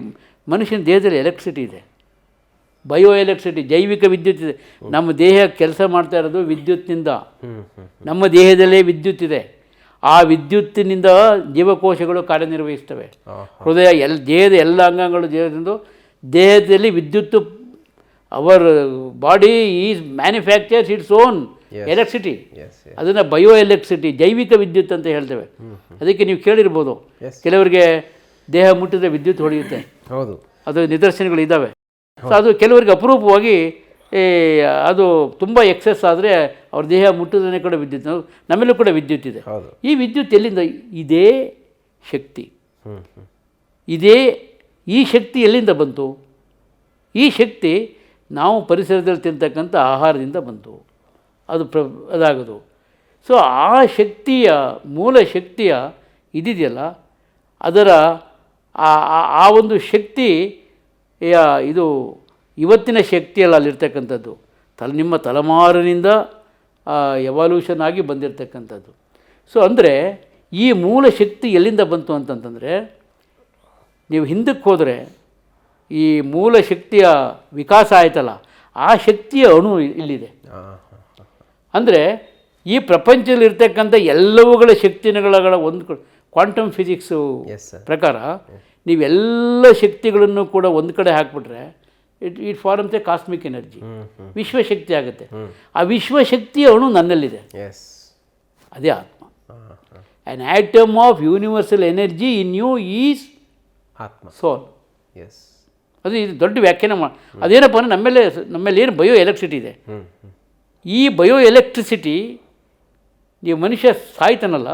ಮನುಷ್ಯನ ದೇಹದಲ್ಲಿ ಎಲೆಕ್ಟ್ರಿಸಿಟಿ ಇದೆ, ಬಯೋ ಎಲೆಕ್ಟ್ರಿಸಿಟಿ, ಜೈವಿಕ ವಿದ್ಯುತ್ ಇದೆ. ನಮ್ಮ ದೇಹ ಕೆಲಸ ಮಾಡ್ತಾ ಇರೋದು ವಿದ್ಯುತ್ತಿನಿಂದ. ನಮ್ಮ ದೇಹದಲ್ಲೇ ವಿದ್ಯುತ್ ಇದೆ. ಆ ವಿದ್ಯುತ್ತಿನಿಂದ ಜೀವಕೋಶಗಳು ಕಾರ್ಯನಿರ್ವಹಿಸ್ತವೆ. ಹೃದಯ, ದೇಹದ ಎಲ್ಲ ಅಂಗಾಂಗಗಳು ದೇಹದಲ್ಲಿ ವಿದ್ಯುತ್ತು. Our body is manufacturers its own electricity. ಅದನ್ನು ಬಯೋ ಎಲೆಕ್ಟ್ರಿಸಿಟಿ, ಜೈವಿಕ ವಿದ್ಯುತ್ ಅಂತ ಹೇಳ್ತೇವೆ. ಅದಕ್ಕೆ ನೀವು ಕೇಳಿರ್ಬೋದು, ಕೆಲವರಿಗೆ ದೇಹ ಮುಟ್ಟಿದ್ರೆ ವಿದ್ಯುತ್ ಹೊಡೆಯುತ್ತೆ. ಹೌದು, ಅದು ನಿದರ್ಶನಗಳಿದ್ದಾವೆ. ಸೊ ಅದು ಕೆಲವರಿಗೆ ಅಪರೂಪವಾಗಿ ಅದು ತುಂಬ ಎಕ್ಸೆಸ್ ಆದರೆ ಅವ್ರ ದೇಹ ಮುಟ್ಟಿದ್ರೆ ಕೂಡ ವಿದ್ಯುತ್. ನಮ್ಮೆಲ್ಲೂ ಕೂಡ ವಿದ್ಯುತ್ ಇದೆ. ಈ ವಿದ್ಯುತ್ ಎಲ್ಲಿಂದ? ಇದೇ ಶಕ್ತಿ. ಈ ಶಕ್ತಿ ಎಲ್ಲಿಂದ ಬಂತು? ಈ ಶಕ್ತಿ ನಾವು ಪರಿಸರದಲ್ಲಿ ತಿಂತಕ್ಕಂಥ ಆಹಾರದಿಂದ ಬಂತು. ಅದಾಗೋದು. ಸೊ ಆ ಶಕ್ತಿಯ ಮೂಲ ಶಕ್ತಿಯ ಇದಿದೆಯಲ್ಲ, ಅದರ ಆ ಒಂದು ಶಕ್ತಿ ಇದು ಇವತ್ತಿನ ಶಕ್ತಿಯಲ್ಲ ಅಲ್ಲಿರ್ತಕ್ಕಂಥದ್ದು ನಿಮ್ಮ ತಲೆಮಾರಿನಿಂದ ಎವಾಲ್ಯೂಷನ್ ಆಗಿ ಬಂದಿರತಕ್ಕಂಥದ್ದು. ಸೊ ಅಂದರೆ ಈ ಮೂಲ ಶಕ್ತಿ ಎಲ್ಲಿಂದ ಬಂತು ಅಂತಂತಂದರೆ, ನೀವು ಹಿಂದಕ್ಕೆ ಹೋದರೆ ಈ ಮೂಲ ಶಕ್ತಿಯ ವಿಕಾಸ ಆಯ್ತಲ್ಲ, ಆ ಶಕ್ತಿಯ ಅಣು ಇಲ್ಲಿದೆ. ಅಂದರೆ ಈ ಪ್ರಪಂಚದಲ್ಲಿರ್ತಕ್ಕಂಥ ಎಲ್ಲವುಗಳ ಶಕ್ತಿಗಳ ಒಂದು ಕ್ವಾಂಟಮ್ ಫಿಸಿಕ್ಸು ಪ್ರಕಾರ ನೀವೆಲ್ಲ ಶಕ್ತಿಗಳನ್ನು ಕೂಡ ಒಂದು ಕಡೆ ಹಾಕಿಬಿಟ್ರೆ it forms a cosmic energy, ವಿಶ್ವಶಕ್ತಿ ಆಗುತ್ತೆ. ಆ ವಿಶ್ವಶಕ್ತಿಯ ಅಣು ನನ್ನಲ್ಲಿದೆ, ಅದೇ ಆತ್ಮ. An atom of universal energy in you is ಆತ್ಮ, ಸೋಲ್. ಅದು ಇದು ದೊಡ್ಡ ವ್ಯಾಖ್ಯಾನ ಅದೇನಪ್ಪ ಅಂದರೆ ನಮ್ಮಲ್ಲಿ ಏನು ಬಯೋ ಎಲೆಕ್ಟ್ರಿಸಿಟಿ ಇದೆ, ಈ ಬಯೋ ಎಲೆಕ್ಟ್ರಿಸಿಟಿ ನೀವು ಮನುಷ್ಯ ಸಾಯ್ತಾನಲ್ಲ,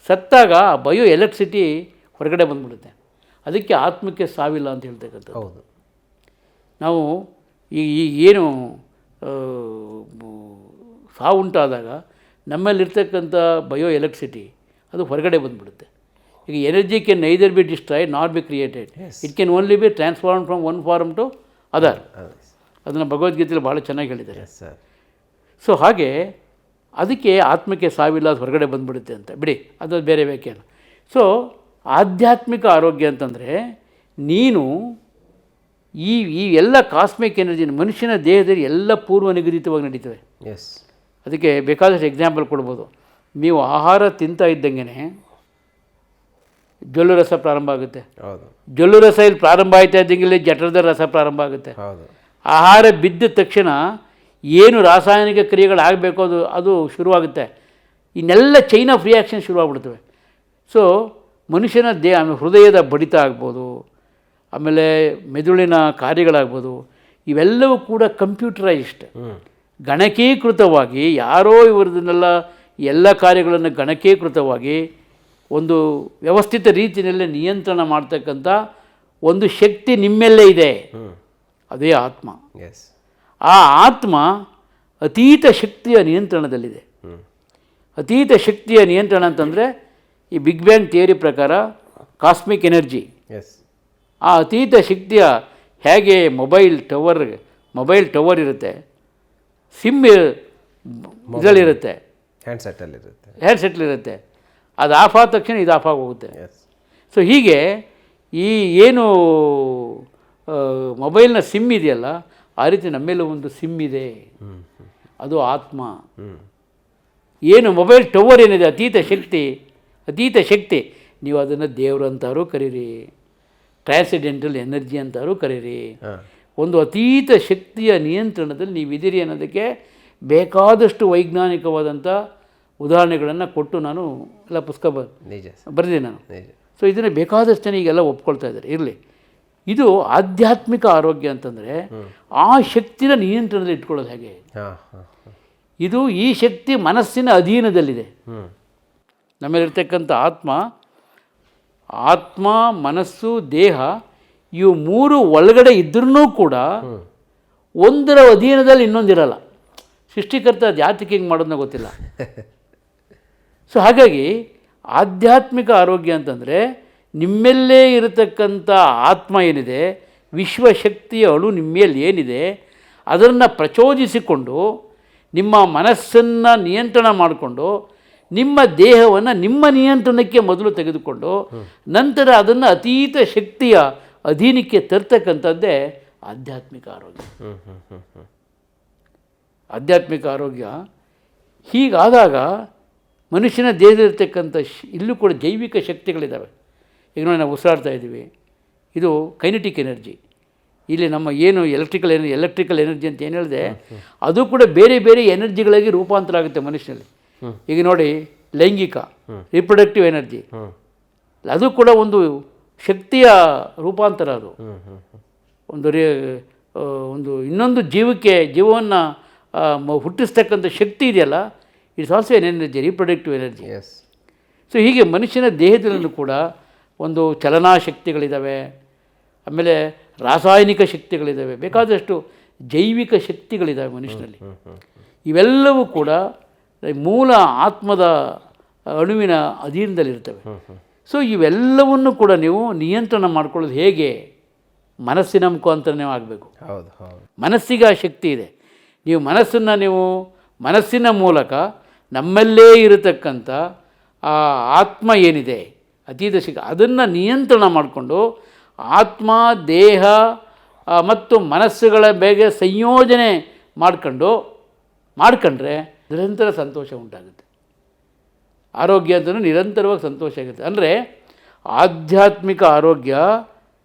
ಸತ್ತಾಗ ಆ ಬಯೋ ಎಲೆಕ್ಟ್ರಿಸಿಟಿ ಹೊರಗಡೆ ಬಂದ್ಬಿಡುತ್ತೆ. ಅದಕ್ಕೆ ಆತ್ಮಕ್ಕೆ ಸಾವಿಲ್ಲ ಅಂತ ಹೇಳ್ತಕ್ಕಂಥದ್ದು. ಹೌದು. ನಾವು ಈ ಏನು ಸಾವು ಉಂಟಾದಾಗ ನಮ್ಮಲ್ಲಿರ್ತಕ್ಕಂಥ ಬಯೋ ಎಲೆಕ್ಟ್ರಿಸಿಟಿ ಅದು ಹೊರಗಡೆ ಬಂದುಬಿಡುತ್ತೆ. ಈಗ energy can neither be destroyed not be created, it can only be transform from one form to other. ಅದನ್ನು ಭಗವದ್ಗೀತೆಯಲ್ಲಿ ಭಾಳ ಚೆನ್ನಾಗಿ ಹೇಳಿದ್ದಾರೆ. ಸೊ ಹಾಗೆ ಅದಕ್ಕೆ ಆತ್ಮಕ್ಕೆ ಸಾವಿಲ್ಲ, ಅದು ಹೊರಗಡೆ ಬಂದುಬಿಡುತ್ತೆ ಅಂತ ಬಿಡಿ, ಅದು ಬೇರೆ ವ್ಯಾಖ್ಯಾನ. ಸೊ ಆಧ್ಯಾತ್ಮಿಕ ಆರೋಗ್ಯ ಅಂತಂದರೆ ನೀನು ಈ ಎಲ್ಲ ಕಾಸ್ಮಿಕ್ ಎನರ್ಜಿ ಮನುಷ್ಯನ ದೇಹದಲ್ಲಿ ಎಲ್ಲ ಪೂರ್ವ ನಿಗದಿತವಾಗಿ ನಡೀತವೆ. ಅದಕ್ಕೆ ಬೇಕಾದಷ್ಟು ಎಕ್ಸಾಂಪಲ್ ಕೊಡ್ಬೋದು. ನೀವು ಆಹಾರ ತಿಂತಾ ಇದ್ದಂಗೆ ಜೊಲ್ಲು ರಸ ಪ್ರಾರಂಭ ಆಗುತ್ತೆ. ಜೊಲ್ಲು ರಸ ಇಲ್ಲಿ ಪ್ರಾರಂಭ ಆಯ್ತಾ ಇದ್ದಂಗೆ ಜಠರದ ರಸ ಪ್ರಾರಂಭ ಆಗುತ್ತೆ. ಆಹಾರ ಬಿದ್ದ ತಕ್ಷಣ ಏನು ರಾಸಾಯನಿಕ ಕ್ರಿಯೆಗಳಾಗಬೇಕು ಅದು ಶುರುವಾಗುತ್ತೆ. ಇನ್ನೆಲ್ಲ ಚೈನ್ ಆಫ್ ರಿಯಾಕ್ಷನ್ ಶುರುವಾಗ್ಬಿಡ್ತವೆ. ಸೊ ಮನುಷ್ಯನ ಹೃದಯದ ಬಡಿತ ಆಗ್ಬೋದು, ಆಮೇಲೆ ಮೆದುಳಿನ ಕಾರ್ಯಗಳಾಗ್ಬೋದು, ಇವೆಲ್ಲವೂ ಕೂಡ ಕಂಪ್ಯೂಟರೈಸ್ಡ್, ಗಣಕೀಕೃತವಾಗಿ ಯಾರೋ ಇವರದನ್ನೆಲ್ಲ ಎಲ್ಲ ಕಾರ್ಯಗಳನ್ನು ಗಣಕೀಕೃತವಾಗಿ ಒಂದು ವ್ಯವಸ್ಥಿತ ರೀತಿಯಲ್ಲಿ ನಿಯಂತ್ರಣ ಮಾಡ್ತಕ್ಕಂಥ ಒಂದು ಶಕ್ತಿ ನಿಮ್ಮೆಲ್ಲೇ ಇದೆ, ಅದೇ ಆತ್ಮ. ಆ ಆತ್ಮ ಅತೀತ ಶಕ್ತಿಯ ನಿಯಂತ್ರಣದಲ್ಲಿದೆ. ಅತೀತ ಶಕ್ತಿಯ ನಿಯಂತ್ರಣ ಅಂತಂದರೆ ಈ ಬಿಗ್ ಬ್ಯಾಂಗ್ ಥಿಯರಿ ಪ್ರಕಾರ ಕಾಸ್ಮಿಕ್ ಎನರ್ಜಿ. ಆ ಅತೀತ ಶಕ್ತಿಯ ಹೇಗೆ ಮೊಬೈಲ್ ಟವರ್ ಇರುತ್ತೆ, ಸಿಮ್ ಇದರಲ್ಲಿರುತ್ತೆ, ಹ್ಯಾಂಡ್ಸೆಟ್ಟಲ್ಲಿರುತ್ತೆ, ಅದು ಆಫ್ ಆದ ತಕ್ಷಣ ಇದು ಆಫ್ ಆಗಿ ಹೋಗುತ್ತೆ. ಸೊ ಹೀಗೆ ಈ ಏನು ಮೊಬೈಲ್ನ ಸಿಮ್ ಇದೆಯಲ್ಲ, ಆ ರೀತಿ ನಮ್ಮೆಲ್ಲೂ ಒಂದು ಸಿಮ್ ಇದೆ, ಅದು ಆತ್ಮ. ಏನು ಮೊಬೈಲ್ ಟವರ್ ಏನಿದೆ ಅತೀತ ಶಕ್ತಿ, ನೀವು ಅದನ್ನು ದೇವರು ಅಂತಾರೂ ಕರೀರಿ, ಟ್ರಾನ್ಸೆಂಡೆಂಟಲ್ ಎನರ್ಜಿ ಅಂತಾರೂ ಕರೀರಿ, ಒಂದು ಅತೀತ ಶಕ್ತಿಯ ನಿಯಂತ್ರಣದಲ್ಲಿ ನೀವಿದ್ದೀರಿ ಅನ್ನೋದಕ್ಕೆ ಬೇಕಾದಷ್ಟು ವೈಜ್ಞಾನಿಕವಾದಂಥ ಉದಾಹರಣೆಗಳನ್ನು ಕೊಟ್ಟು ನಾನು ಎಲ್ಲ ಪುಸ್ತಕ ಬರೆದಿದ್ದೀನಿ ನಾನು. ಸೊ ಇದನ್ನು ಬೇಕಾದಷ್ಟು ಜನ ಈಗೆಲ್ಲ ಒಪ್ಕೊಳ್ತಾ ಇದ್ದಾರೆ. ಇರಲಿ, ಇದು ಆಧ್ಯಾತ್ಮಿಕ ಆರೋಗ್ಯ ಅಂತಂದರೆ ಆ ಶಕ್ತಿನ ನಿಯಂತ್ರಣದಲ್ಲಿ ಇಟ್ಕೊಳ್ಳೋದು ಹೇಗೆ. ಇದು ಈ ಶಕ್ತಿ ಮನಸ್ಸಿನ ಅಧೀನದಲ್ಲಿದೆ. ನಮ್ಮಲ್ಲಿರ್ತಕ್ಕಂಥ ಆತ್ಮ, ಮನಸ್ಸು, ದೇಹ, ಇವು ಮೂರು ಒಳಗಡೆ ಇದ್ರೂ ಕೂಡ ಒಂದರ ಅಧೀನದಲ್ಲಿ ಇನ್ನೊಂದಿರಲ್ಲ. ಸೃಷ್ಟಿಕರ್ತ ಜಾತಿಗೆ ಹಿಂಗೆ ಮಾಡೋದನ್ನ ಗೊತ್ತಿಲ್ಲ. ಸೊ ಹಾಗಾಗಿ ಆಧ್ಯಾತ್ಮಿಕ ಆರೋಗ್ಯ ಅಂತಂದರೆ ನಿಮ್ಮೆಲ್ಲೇ ಇರತಕ್ಕಂಥ ಆತ್ಮ ಏನಿದೆ, ವಿಶ್ವಶಕ್ತಿಯ ಅಣು ನಿಮ್ಮಲ್ಲಿ ಏನಿದೆ, ಅದನ್ನು ಪ್ರಚೋದಿಸಿಕೊಂಡು ನಿಮ್ಮ ಮನಸ್ಸನ್ನು ನಿಯಂತ್ರಣ ಮಾಡಿಕೊಂಡು ನಿಮ್ಮ ದೇಹವನ್ನು ನಿಮ್ಮ ನಿಯಂತ್ರಣಕ್ಕೆ ಮೊದಲು ತೆಗೆದುಕೊಂಡು ನಂತರ ಅದನ್ನು ಅತೀತ ಶಕ್ತಿಯ ಅಧೀನಕ್ಕೆ ತರ್ತಕ್ಕಂಥದ್ದೇ ಆಧ್ಯಾತ್ಮಿಕ ಆರೋಗ್ಯ. ಆಧ್ಯಾತ್ಮಿಕ ಆರೋಗ್ಯ ಹೀಗಾದಾಗ ಮನುಷ್ಯನ ದೇಹದಲ್ಲಿರ್ತಕ್ಕಂಥ ಇಲ್ಲೂ ಕೂಡ ಜೈವಿಕ ಶಕ್ತಿಗಳಿದ್ದಾವೆ. ಈಗ ನೋಡಿ, ನಾವು ಉಸಿರಾಡ್ತಾ ಇದ್ದೀವಿ, ಇದು ಕೈನೆಟಿಕ್ ಎನರ್ಜಿ. ಇಲ್ಲಿ ನಮ್ಮ ಏನು ಎಲೆಕ್ಟ್ರಿಕಲ್ ಎನರ್ಜಿ ಅಂತ ಏನು ಹೇಳಿದೆ, ಅದು ಕೂಡ ಬೇರೆ ಬೇರೆ ಎನರ್ಜಿಗಳಾಗಿ ರೂಪಾಂತರ ಆಗುತ್ತೆ ಮನುಷ್ಯನಲ್ಲಿ. ಈಗ ನೋಡಿ, ಲೈಂಗಿಕ ರಿಪ್ರೊಡಕ್ಟಿವ್ ಎನರ್ಜಿ, ಅದು ಕೂಡ ಒಂದು ಶಕ್ತಿಯ ರೂಪಾಂತರ. ಅದು ಒಂದು ಇನ್ನೊಂದು ಜೀವವನ್ನು ಹುಟ್ಟಿಸ್ತಕ್ಕಂಥ ಶಕ್ತಿ ಇದೆಯಲ್ಲ, it's also N energy, reproductive energy. So ಹೀಗೆ ಮನುಷ್ಯನ ದೇಹದಲ್ಲೂ ಕೂಡ ಒಂದು ಚಲನಾ ಶಕ್ತಿಗಳಿದ್ದಾವೆ, ಆಮೇಲೆ ರಾಸಾಯನಿಕ ಶಕ್ತಿಗಳಿದ್ದಾವೆ, ಬೇಕಾದಷ್ಟು ಜೈವಿಕ ಶಕ್ತಿಗಳಿದ್ದಾವೆ ಮನುಷ್ಯನಲ್ಲಿ. ಇವೆಲ್ಲವೂ ಕೂಡ ಮೂಲ ಆತ್ಮದ ಅಣುವಿನ ಅಧೀನದಲ್ಲಿರ್ತವೆ. ಸೊ ಇವೆಲ್ಲವನ್ನು ಕೂಡ ನೀವು ನಿಯಂತ್ರಣ ಮಾಡ್ಕೊಳ್ಳೋದು ಹೇಗೆ? ಮನಸ್ಸಿನ ಮುಖಾಂತರನೇ ಆಗಬೇಕು. ಹೌದು ಹೌದು. ಮನಸ್ಸಿಗೆ ಆ ಶಕ್ತಿ ಇದೆ. ನೀವು ಮನಸ್ಸಿನ ಮೂಲಕ ನಮ್ಮಲ್ಲೇ ಇರತಕ್ಕಂಥ ಆ ಆತ್ಮ ಏನಿದೆ ಅತೀತ ಶಕ್ತಿ, ಅದನ್ನು ನಿಯಂತ್ರಣ ಮಾಡಿಕೊಂಡು ಆತ್ಮ ದೇಹ ಮತ್ತು ಮನಸ್ಸುಗಳ ಬೇಗ ಸಂಯೋಜನೆ ಮಾಡ್ಕೊಂಡ್ರೆ ನಿರಂತರ ಸಂತೋಷ ಉಂಟಾಗುತ್ತೆ. ಆರೋಗ್ಯ ಅಂತಲೂ ನಿರಂತರವಾಗಿ ಸಂತೋಷ ಆಗುತ್ತೆ. ಅಂದರೆ ಆಧ್ಯಾತ್ಮಿಕ ಆರೋಗ್ಯ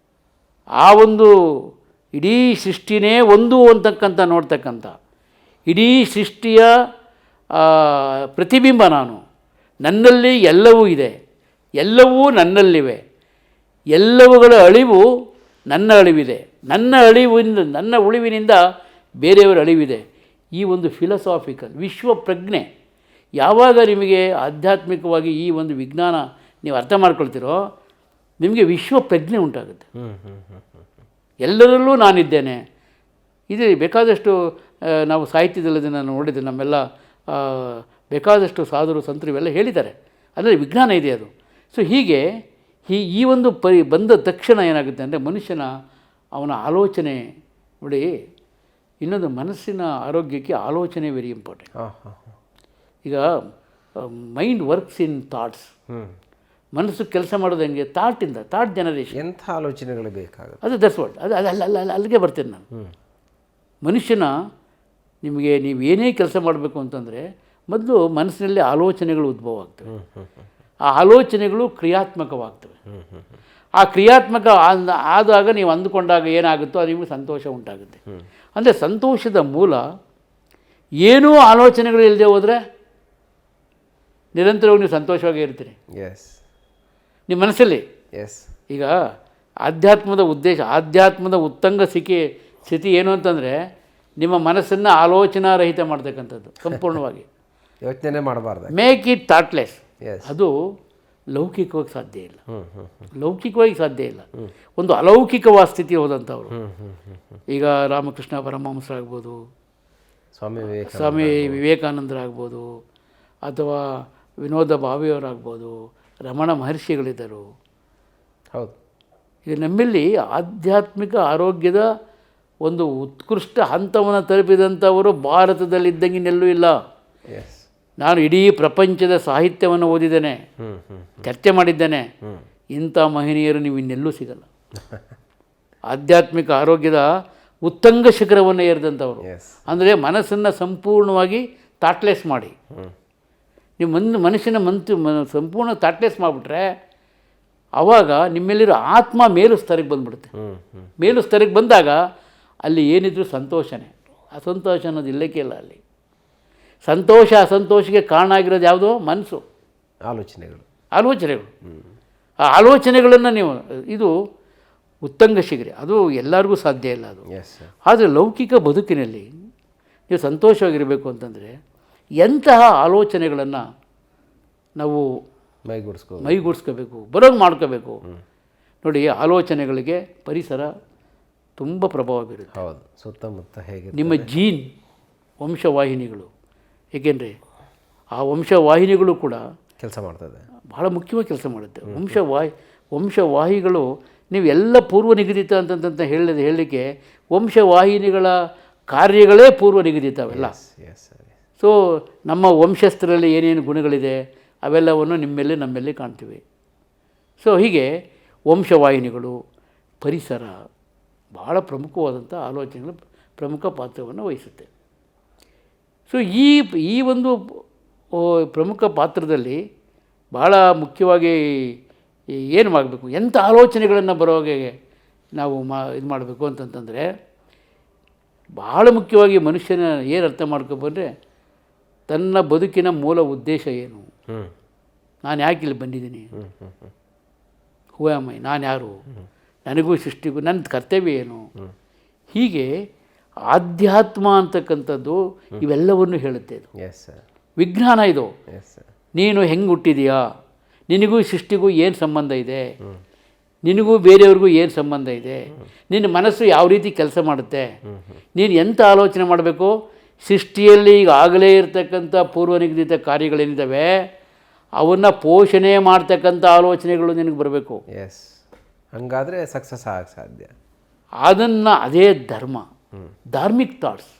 ಆ ಒಂದು ಇಡೀ ಸೃಷ್ಟಿನೇ ಒಂದು ಅಂತಕ್ಕಂಥ ನೋಡ್ತಕ್ಕಂಥ ಇಡೀ ಸೃಷ್ಟಿಯ ಪ್ರತಿಬಿಂಬ ನಾನು. ನನ್ನಲ್ಲಿ ಎಲ್ಲವೂ ಇದೆ, ಎಲ್ಲವೂ ನನ್ನಲ್ಲಿವೆ, ಎಲ್ಲವುಗಳ ಅಳಿವು ನನ್ನ ಅಳಿವಿದೆ, ನನ್ನ ಉಳಿವಿನಿಂದ ಬೇರೆಯವರ ಅಳಿವಿದೆ. ಈ ಒಂದು ಫಿಲಸಾಫಿಕಲ್ ವಿಶ್ವ ಪ್ರಜ್ಞೆ ಯಾವಾಗ ನಿಮಗೆ ಆಧ್ಯಾತ್ಮಿಕವಾಗಿ ಈ ಒಂದು ವಿಜ್ಞಾನ ನೀವು ಅರ್ಥ ಮಾಡ್ಕೊಳ್ತೀರೋ ನಿಮಗೆ ವಿಶ್ವ ಪ್ರಜ್ಞೆ ಉಂಟಾಗುತ್ತೆ. ಎಲ್ಲರಲ್ಲೂ ನಾನಿದ್ದೇನೆ. ಇದು ಬೇಕಾದಷ್ಟು ನಾವು ಸಾಹಿತ್ಯದಲ್ಲಿ ಅದನ್ನು ನೋಡಿದ್ದೆ. ನಮ್ಮೆಲ್ಲ ಬೇಕಾದಷ್ಟು ಸಾಧುರು ಸಂತರು ಇವೆಲ್ಲ ಹೇಳಿದ್ದಾರೆ. ಅದರಲ್ಲಿ ವಿಜ್ಞಾನ ಇದೆ ಅದು. ಸೊ ಹೀಗೆ ಈ ಒಂದು ಬಂದ ತಕ್ಷಣ ಏನಾಗುತ್ತೆ ಅಂದರೆ ಮನುಷ್ಯನ ಅವನ ಆಲೋಚನೆ ನೋಡಿ. ಇನ್ನೊಂದು ಮನಸ್ಸಿನ ಆರೋಗ್ಯಕ್ಕೆ ಆಲೋಚನೆ ವೆರಿ ಇಂಪಾರ್ಟೆಂಟ್. ಈಗ ಮೈಂಡ್ ವರ್ಕ್ಸ್ ಇನ್ ಥಾಟ್ಸ್. ಮನಸ್ಸು ಕೆಲಸ ಮಾಡೋದು ಹೆಂಗೆ? Thought generation. ಎಂಥ ಆಲೋಚನೆಗಳು ಬೇಕಾಗುತ್ತೆ ಅದು ದಟ್ಸ್ ವಾಟ್. ಅದು ಅಲ್ಲಿಗೆ ಬರ್ತೇನೆ ನಾನು. ಮನುಷ್ಯನ ನಿಮಗೆ ನೀವು ಏನೇ ಕೆಲಸ ಮಾಡಬೇಕು ಅಂತಂದರೆ ಮೊದಲು ಮನಸ್ಸಿನಲ್ಲಿ ಆಲೋಚನೆಗಳು ಉದ್ಭವ ಆಗ್ತವೆ. ಆ ಆಲೋಚನೆಗಳು ಕ್ರಿಯಾತ್ಮಕವಾಗ್ತವೆ. ಆ ಕ್ರಿಯಾತ್ಮಕ ಆದಾಗ ನೀವು ಅಂದುಕೊಂಡಾಗ ಏನಾಗುತ್ತೋ ಅದು ನಿಮಗೆ ಸಂತೋಷ ಉಂಟಾಗುತ್ತೆ. ಅಂದರೆ ಸಂತೋಷದ ಮೂಲ ಏನೂ ಆಲೋಚನೆಗಳು ಇಲ್ಲದೆ ಹೋದರೆ ನಿರಂತರವಾಗಿ ನೀವು ಸಂತೋಷವಾಗಿ ಇರ್ತೀರಿ. ನಿಮ್ಮ ಮನಸ್ಸಲ್ಲಿ ಈಗ ಆಧ್ಯಾತ್ಮದ ಉತ್ತಂಗ ಸ್ಥಿತಿ ಏನು ಅಂತಂದರೆ ನಿಮ್ಮ ಮನಸ್ಸನ್ನು ಆಲೋಚನಾರಹಿತ ಮಾಡ್ತಕ್ಕಂಥದ್ದು ಸಂಪೂರ್ಣವಾಗಿ. ಯೋಚನೆ ಮಾಡಬಾರ್ದು. Make it thoughtless. ಅದು ಲೌಕಿಕವಾಗಿ ಸಾಧ್ಯ ಇಲ್ಲ. ಲೌಕಿಕವಾಗಿ ಸಾಧ್ಯ ಇಲ್ಲ. ಒಂದು ಅಲೌಕಿಕವಾದ ಸ್ಥಿತಿ ಹೋದಂಥವ್ರು ಈಗ ರಾಮಕೃಷ್ಣ ಪರಮಹಂಸರಾಗ್ಬೋದು, ಸ್ವಾಮಿ ವಿವೇಕಾನಂದರಾಗ್ಬೋದು, ಅಥವಾ ವಿನೋದ ಭಾವೆಯವರಾಗ್ಬೋದು, ರಮಣ ಮಹರ್ಷಿಗಳಿದ್ದರು. ಹೌದು. ಇದು ನಮ್ಮಲ್ಲಿ ಆಧ್ಯಾತ್ಮಿಕ ಆರೋಗ್ಯದ ಒಂದು ಉತ್ಕೃಷ್ಟ ಹಂತವನ್ನು ತಲುಪಿದಂಥವರು ಭಾರತದಲ್ಲಿದ್ದಂಗಿನೆಲ್ಲೂ ಇಲ್ಲ. ನಾನು ಇಡೀ ಪ್ರಪಂಚದ ಸಾಹಿತ್ಯವನ್ನು ಓದಿದ್ದೇನೆ, ಚರ್ಚೆ ಮಾಡಿದ್ದೇನೆ. ಇಂಥ ಮಹನೀಯರು ನೀವು ಇನ್ನೆಲ್ಲೂ ಸಿಗಲ್ಲ. ಆಧ್ಯಾತ್ಮಿಕ ಆರೋಗ್ಯದ ಉತ್ತಂಗ ಶಿಖರವನ್ನು ಏರಿದಂಥವರು. ಅಂದರೆ ಮನಸ್ಸನ್ನು ಸಂಪೂರ್ಣವಾಗಿ ಥಾಟ್ಲೆಸ್ ಮಾಡಿ, ನೀವು ಮನುಷ್ಯನ ಸಂಪೂರ್ಣ ಥಾಟ್ಲೆಸ್ ಮಾಡಿಬಿಟ್ರೆ ಆವಾಗ ನಿಮ್ಮೆಲ್ಲಿರೋ ಆತ್ಮ ಮೇಲು ಸ್ತರಕ್ಕೆ ಬಂದುಬಿಡುತ್ತೆ. ಮೇಲು ಸ್ತರಕ್ಕೆ ಬಂದಾಗ ಅಲ್ಲಿ ಏನಿದ್ರು ಸಂತೋಷನೇ. ಅಸಂತೋಷ ಅನ್ನೋದು ಇಲ್ಲಕ್ಕೆ ಇಲ್ಲ. ಅಲ್ಲಿ ಸಂತೋಷ ಅಸಂತೋಷಕ್ಕೆ ಕಾರಣ ಆಗಿರೋದು ಯಾವುದೋ ಮನಸ್ಸು, ಆಲೋಚನೆಗಳು. ಆ ಆಲೋಚನೆಗಳನ್ನು ನೀವು ಇದು ಉತ್ತಂಗ ಶಿಖರ. ಅದು ಎಲ್ಲರಿಗೂ ಸಾಧ್ಯ ಇಲ್ಲ ಅದು. ಆದರೆ ಲೌಕಿಕ ಬದುಕಿನಲ್ಲಿ ನೀವು ಸಂತೋಷವಾಗಿರಬೇಕು ಅಂತಂದರೆ ಎಂತಹ ಆಲೋಚನೆಗಳನ್ನು ನಾವು ಮೈಗೂಡಿಸ್ಕೋಬೇಕು, ಬರೋಂಗೆ ಮಾಡ್ಕೋಬೇಕು. ನೋಡಿ, ಆಲೋಚನೆಗಳಿಗೆ ಪರಿಸರ ತುಂಬ ಪ್ರಭಾವ ಬೀರುತ್ತೆ. ಹೌದು. ಸುತ್ತಮುತ್ತ ಹೇಗೆ ನಿಮ್ಮ ಜೀನ್ ವಂಶವಾಹಿನಿಗಳು, ಏಕೆಂದರೆ ಆ ವಂಶವಾಹಿನಿಗಳು ಕೂಡ ಕೆಲಸ ಮಾಡ್ತದೆ, ಬಹಳ ಮುಖ್ಯವಾಗಿ ಕೆಲಸ ಮಾಡುತ್ತೆ. ವಂಶವಾಹಿಗಳು ನೀವೆಲ್ಲ ಪೂರ್ವ ನಿಗದಿತ ಅಂತಂತ ಹೇಳಲಿಕ್ಕೆ ವಂಶವಾಹಿನಿಗಳ ಕಾರ್ಯಗಳೇ ಪೂರ್ವ ನಿಗದಿತ ಅವೆಲ್ಲ. ಸೊ ನಮ್ಮ ವಂಶಸ್ಥರಲ್ಲಿ ಏನೇನು ಗುಣಗಳಿದೆ ಅವೆಲ್ಲವನ್ನು ನಮ್ಮಲ್ಲಿ ಕಾಣ್ತೀವಿ. ಸೊ ಹೀಗೆ ವಂಶವಾಹಿನಿಗಳು, ಪರಿಸರ ಬಹಳ ಪ್ರಮುಖವಾದಂಥ ಆಲೋಚನೆಗಳು ಪ್ರಮುಖ ಪಾತ್ರವನ್ನು ವಹಿಸುತ್ತೆ. ಸೊ ಈ ಒಂದು ಪ್ರಮುಖ ಪಾತ್ರದಲ್ಲಿ ಬಹಳ ಮುಖ್ಯವಾಗಿ ಏನು ಮಾಡಬೇಕು, ಎಂಥ ಆಲೋಚನೆಗಳನ್ನು ಬರೋಗೆ ನಾವು ಇದು ಮಾಡಬೇಕು ಅಂತಂತಂದರೆ ಬಹಳ ಮುಖ್ಯವಾಗಿ ಮನುಷ್ಯನ ಏನು ಅರ್ಥ ಮಾಡ್ಕೊಬಂದರೆ ತನ್ನ ಬದುಕಿನ ಮೂಲ ಉದ್ದೇಶ ಏನು, ನಾನು ಯಾಕೆ ಇಲ್ಲಿ ಬಂದಿದ್ದೀನಿ, ಹೂವಮ್ಮೈ, ನಾನು ಯಾರು, ನನಗೂ ಸೃಷ್ಟಿಗೂ ನನ್ನ ಕರ್ತವ್ಯ ಏನು. ಹೀಗೆ ಆಧ್ಯಾತ್ಮ ಅಂತಕ್ಕಂಥದ್ದು ಇವೆಲ್ಲವನ್ನು ಹೇಳುತ್ತೆ. ಇದು ವಿಜ್ಞಾನ. ಇದು ನೀನು ಹೆಂಗೆ ಹುಟ್ಟಿದೆಯಾ, ನಿನಗೂ ಸೃಷ್ಟಿಗೂ ಏನು ಸಂಬಂಧ ಇದೆ, ನಿನಗೂ ಬೇರೆಯವ್ರಿಗೂ ಏನು ಸಂಬಂಧ ಇದೆ, ನಿನ್ನ ಮನಸ್ಸು ಯಾವ ರೀತಿ ಕೆಲಸ ಮಾಡುತ್ತೆ, ನೀನು ಎಂಥ ಆಲೋಚನೆ ಮಾಡಬೇಕು. ಸೃಷ್ಟಿಯಲ್ಲಿ ಈಗಾಗಲೇ ಇರತಕ್ಕಂಥ ಪೂರ್ವ ನಿಗದಿತ ಕಾರ್ಯಗಳೇನಿದ್ದಾವೆ ಅವನ್ನು ಪೋಷಣೆ ಮಾಡ್ತಕ್ಕಂಥ ಆಲೋಚನೆಗಳು ನಿನಗೆ ಬರಬೇಕು. ಎಸ್, ಹಂಗಾದರೆ ಸಕ್ಸಸ್ ಆಗಕ್ಕೆ ಸಾಧ್ಯ. ಅದನ್ನು ಅದೇ ಧರ್ಮ, ಧಾರ್ಮಿಕ್ ಥಾಟ್ಸ್.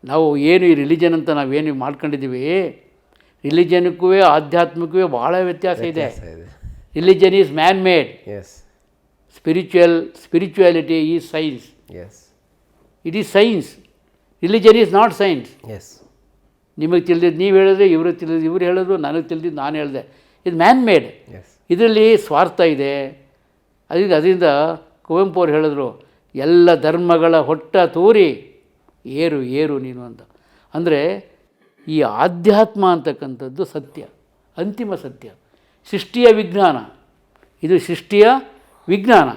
ನಾವು ಏನು ಈ ರಿಲಿಜನ್ ಅಂತ ನಾವೇನು ಮಾಡ್ಕೊಂಡಿದ್ದೀವಿ, ರಿಲಿಜನ್ಗೂ ಆಧ್ಯಾತ್ಮಿಕವೂ ಭಾಳ ವ್ಯತ್ಯಾಸ ಇದೆ. Religion is man made, yes. Spirituality is science. Yes, it is science. Religion is not science. Yes. ನಿಮಗೆ ತಿಳಿದಿದ್ದು ನೀವು ಹೇಳಿದ್ರೆ, ಇವರು ತಿಳಿದಿದ್ದು ಇವರು ಹೇಳಿದ್ರು, ನನಗೆ ತಿಳಿದಿದ್ದು ನಾನು ಹೇಳಿದೆ. ಇದು ಮ್ಯಾನ್ ಮೇಡ್. ಎಸ್. ಇದರಲ್ಲಿ ಸ್ವಾರ್ಥ ಇದೆ. ಅದರಿಂದ ಕುವೆಂಪು ಅವರು ಹೇಳಿದ್ರು, ಎಲ್ಲ ಧರ್ಮಗಳ ಹೊಟ್ಟ ತೂರಿ ಏರು ಏರು ನೀನು ಅಂತ. ಅಂದರೆ ಈ ಆಧ್ಯಾತ್ಮ ಅಂತಕ್ಕಂಥದ್ದು ಸತ್ಯ, ಅಂತಿಮ ಸತ್ಯ, ಸೃಷ್ಟಿಯ ವಿಜ್ಞಾನ. ಇದು ಸೃಷ್ಟಿಯ ವಿಜ್ಞಾನ.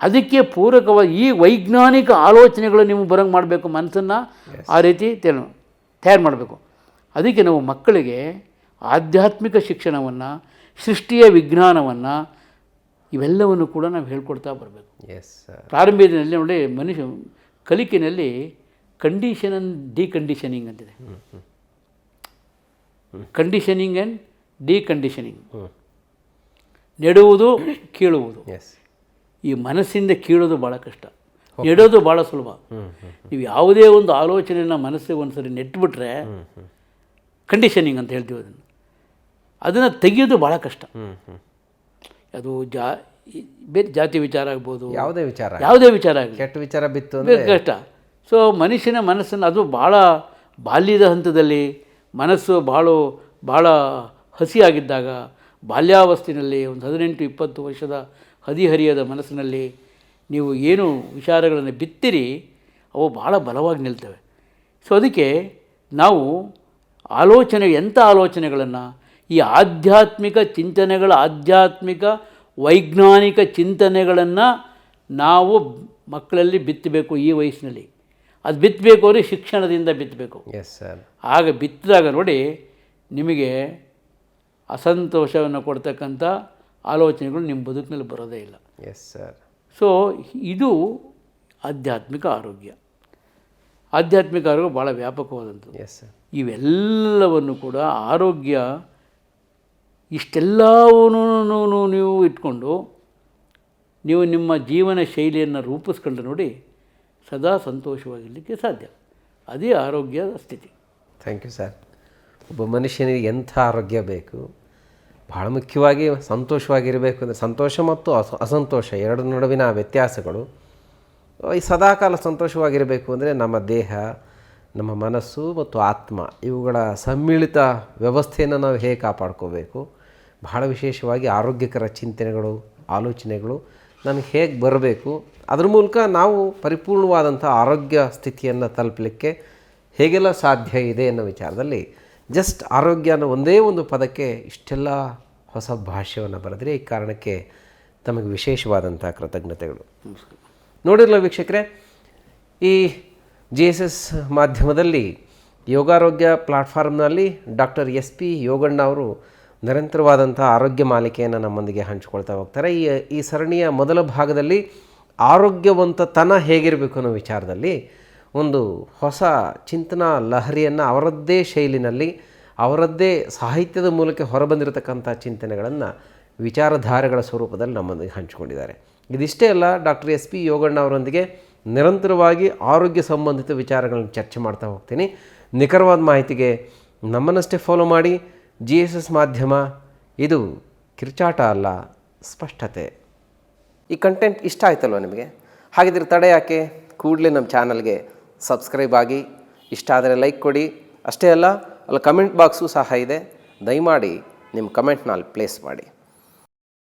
ಅದಕ್ಕೆ ಪೂರಕವಾಗಿ ಈ ವೈಜ್ಞಾನಿಕ ಆಲೋಚನೆಗಳು ನಿಮಗೆ ಬರೋಂಗೆ ಮಾಡಬೇಕು, ಮನಸ್ಸನ್ನು ಆ ರೀತಿ ತಯಾರು ಮಾಡಬೇಕು. ಅದಕ್ಕೆ ನಾವು ಮಕ್ಕಳಿಗೆ ಆಧ್ಯಾತ್ಮಿಕ ಶಿಕ್ಷಣವನ್ನು, ಸೃಷ್ಟಿಯ ವಿಜ್ಞಾನವನ್ನು, ಇವೆಲ್ಲವನ್ನು ಕೂಡ ನಾವು ಹೇಳ್ಕೊಡ್ತಾ ಬರಬೇಕು. ಎಸ್. ಪ್ರಾರಂಭದಲ್ಲಿ ನೋಡಿ, ಮನುಷ್ಯ ಕಲಿಕೆಯಲ್ಲಿ ಕಂಡೀಷನ್ ಆ್ಯಂಡ್ ಡಿಕಂಡೀಷನಿಂಗ್ ಅಂತಿದೆ. Conditioning and deconditioning. ನೆಡುವುದು, ಕೀಳುವುದು. ಈ ಮನಸ್ಸಿಂದ ಕೀಳೋದು ಭಾಳ ಕಷ್ಟ, ನೆಡೋದು ಭಾಳ ಸುಲಭ. ನೀವು ಯಾವುದೇ ಒಂದು ಆಲೋಚನೆಯನ್ನು ಮನಸ್ಸಿಗೆ ಒಂದು ಸರಿ ನೆಟ್ಬಿಟ್ರೆ, ಕಂಡೀಷನಿಂಗ್ ಅಂತ ಹೇಳ್ತೀವಿ ಅದನ್ನು ತೆಗೆಯೋದು ಭಾಳ ಕಷ್ಟ. ಅದು ಬೇರೆ ಜಾತಿ ವಿಚಾರ ಆಗ್ಬೋದು, ಯಾವುದೇ ವಿಚಾರ ಆಗಲಿ, ಕೆಟ್ಟ ವಿಚಾರ ಬಿತ್ತು ಕಷ್ಟ. ಸೊ ಮನುಷ್ಯನ ಮನಸ್ಸನ್ನು, ಅದು ಭಾಳ ಬಾಲ್ಯದ ಹಂತದಲ್ಲಿ ಮನಸ್ಸು ಭಾಳ ಹಸಿಯಾಗಿದ್ದಾಗ, ಬಾಲ್ಯಾವಸ್ಥೆಯಲ್ಲಿ ಒಂದು 18-20 ವರ್ಷದ ಹದಿಹರಿಯದ ಮನಸ್ಸಿನಲ್ಲಿ ನೀವು ಏನು ವಿಚಾರಗಳನ್ನು ಬಿತ್ತಿರಿ, ಅವು ಭಾಳ ಬಲವಾಗಿ ನಿಲ್ತವೆ. ಸೊ ಅದಕ್ಕೆ ನಾವು ಎಂಥ ಆಲೋಚನೆಗಳನ್ನು, ಈ ಆಧ್ಯಾತ್ಮಿಕ ಚಿಂತನೆಗಳ, ಆಧ್ಯಾತ್ಮಿಕ ವೈಜ್ಞಾನಿಕ ಚಿಂತನೆಗಳನ್ನು ನಾವು ಮಕ್ಕಳಲ್ಲಿ ಬಿತ್ತಬೇಕು. ಈ ವಯಸ್ಸಿನಲ್ಲಿ ಅದು ಬಿತ್ತಬೇಕು ಅಂದರೆ ಶಿಕ್ಷಣದಿಂದ ಬಿತ್ತಬೇಕು. Yes sir. ಆಗ ಬಿತ್ತಿದಾಗ ನೋಡಿ, ನಿಮಗೆ ಅಸಂತೋಷವನ್ನು ಕೊಡ್ತಕ್ಕಂಥ ಆಲೋಚನೆಗಳು ನಿಮ್ಮ ಬದುಕಿನಲ್ಲಿ ಬರೋದೇ ಇಲ್ಲ. Yes sir. ಸೊ ಇದು ಆಧ್ಯಾತ್ಮಿಕ ಆರೋಗ್ಯ. ಆಧ್ಯಾತ್ಮಿಕ ಆರೋಗ್ಯ ಭಾಳ ವ್ಯಾಪಕವಾದಂಥದ್ದು. Yes sir. ಇವೆಲ್ಲವನ್ನು ಕೂಡ ಆರೋಗ್ಯ ಇಷ್ಟೆಲ್ಲವನ್ನೂ ನೀವು ಇಟ್ಕೊಂಡು ನೀವು ನಿಮ್ಮ ಜೀವನ ಶೈಲಿಯನ್ನು ರೂಪಿಸ್ಕೊಂಡ್ರೆ ನೋಡಿ, ಸದಾ ಸಂತೋಷವಾಗಿರಲಿಕ್ಕೆ ಸಾಧ್ಯ. ಅದೇ ಆರೋಗ್ಯದ ಸ್ಥಿತಿ. Thank you sir. ಒಬ್ಬ ಮನುಷ್ಯನಿಗೆ ಎಂಥ ಆರೋಗ್ಯ ಬೇಕು, ಭಾಳ ಮುಖ್ಯವಾಗಿ ಸಂತೋಷವಾಗಿರಬೇಕು ಅಂದರೆ, ಸಂತೋಷ ಮತ್ತು ಅಸಂತೋಷ ಎರಡರ ನಡುವಿನ ವ್ಯತ್ಯಾಸಗಳು. ಈ ಸದಾಕಾಲ ಸಂತೋಷವಾಗಿರಬೇಕು ಅಂದರೆ ನಮ್ಮ ದೇಹ, ನಮ್ಮ ಮನಸ್ಸು ಮತ್ತು ಆತ್ಮ ಇವುಗಳ ಸಮ್ಮಿಳಿತ ವ್ಯವಸ್ಥೆಯನ್ನು ನಾವು ಹೇಗೆ ಕಾಪಾಡ್ಕೋಬೇಕು, ಬಹಳ ವಿಶೇಷವಾಗಿ ಆರೋಗ್ಯಕರ ಚಿಂತನೆಗಳು, ಆಲೋಚನೆಗಳು ನನಗೆ ಹೇಗೆ ಬರಬೇಕು, ಅದ್ರ ಮೂಲಕ ನಾವು ಪರಿಪೂರ್ಣವಾದಂಥ ಆರೋಗ್ಯ ಸ್ಥಿತಿಯನ್ನು ತಲುಪಲಿಕ್ಕೆ ಹೇಗೆಲ್ಲ ಸಾಧ್ಯ ಇದೆ ಅನ್ನೋ ವಿಚಾರದಲ್ಲಿ ಜಸ್ಟ್ ಆರೋಗ್ಯ ಅನ್ನೋ ಒಂದೇ ಒಂದು ಪದಕ್ಕೆ ಇಷ್ಟೆಲ್ಲ ಹೊಸ ಭಾಷ್ಯವನ್ನು ಬರೆದರೆ, ಈ ಕಾರಣಕ್ಕೆ ತಮಗೆ ವಿಶೇಷವಾದಂಥ ಕೃತಜ್ಞತೆಗಳು. ನೋಡಿರಲ್ಲ ವೀಕ್ಷಕರೇ, ಈ GSS ಮಾಧ್ಯಮದಲ್ಲಿ ಯೋಗಾರೋಗ್ಯ ಪ್ಲಾಟ್ಫಾರ್ಮ್ನಲ್ಲಿ ಡಾಕ್ಟರ್ SP ಯೋಗಣ್ಣ ಅವರು ನಿರಂತರವಾದಂಥ ಆರೋಗ್ಯ ಮಾಲಿಕೆಯನ್ನು ನಮ್ಮೊಂದಿಗೆ ಹಂಚಿಕೊಳ್ತಾ ಹೋಗ್ತಾರೆ. ಈ ಸರಣಿಯ ಮೊದಲ ಭಾಗದಲ್ಲಿ ಆರೋಗ್ಯವಂತತನ ಹೇಗಿರಬೇಕು ಅನ್ನೋ ವಿಚಾರದಲ್ಲಿ ಒಂದು ಹೊಸ ಚಿಂತನಾ ಲಹರಿಯನ್ನು ಅವರದ್ದೇ ಶೈಲಿನಲ್ಲಿ, ಅವರದ್ದೇ ಸಾಹಿತ್ಯದ ಮೂಲಕ ಹೊರಬಂದಿರತಕ್ಕಂಥ ಚಿಂತನೆಗಳನ್ನು ವಿಚಾರಧಾರೆಗಳ ಸ್ವರೂಪದಲ್ಲಿ ನಮ್ಮೊಂದಿಗೆ ಹಂಚಿಕೊಂಡಿದ್ದಾರೆ. ಇದಿಷ್ಟೇ ಅಲ್ಲ, ಡಾಕ್ಟರ್ SP ಯೋಗಣ್ಣ ಅವರೊಂದಿಗೆ ನಿರಂತರವಾಗಿ ಆರೋಗ್ಯ ಸಂಬಂಧಿತ ವಿಚಾರಗಳನ್ನು ಚರ್ಚೆ ಮಾಡ್ತಾ ಹೋಗ್ತೀನಿ. ನಿಖರವಾದ ಮಾಹಿತಿಗೆ ನಮ್ಮನ್ನಷ್ಟೇ ಫಾಲೋ ಮಾಡಿ. GSS ಮಾಧ್ಯಮ, ಇದು ಕಿರ್ಚಾಟ ಅಲ್ಲ, ಸ್ಪಷ್ಟತೆ. ಈ ಕಂಟೆಂಟ್ ಇಷ್ಟ ಆಯ್ತಲ್ವ ನಿಮಗೆ? ಹಾಗಿದ್ರೆ ತಡೆ ಯಾಕೆ, ಕೂಡಲೇ ನಮ್ಮ ಚಾನಲ್ಗೆ ಸಬ್ಸ್ಕ್ರೈಬ್ ಆಗಿ, ಇಷ್ಟ ಆದರೆ ಲೈಕ್ ಕೊಡಿ. ಅಷ್ಟೇ ಅಲ್ಲ, ಅಲ್ಲಿ ಕಮೆಂಟ್ ಬಾಕ್ಸು ಸಹ ಇದೆ, ದಯಮಾಡಿ ನಿಮ್ಮ ಕಮೆಂಟ್ನ ಅಲ್ಲಿ ಪ್ಲೇಸ್ ಮಾಡಿ.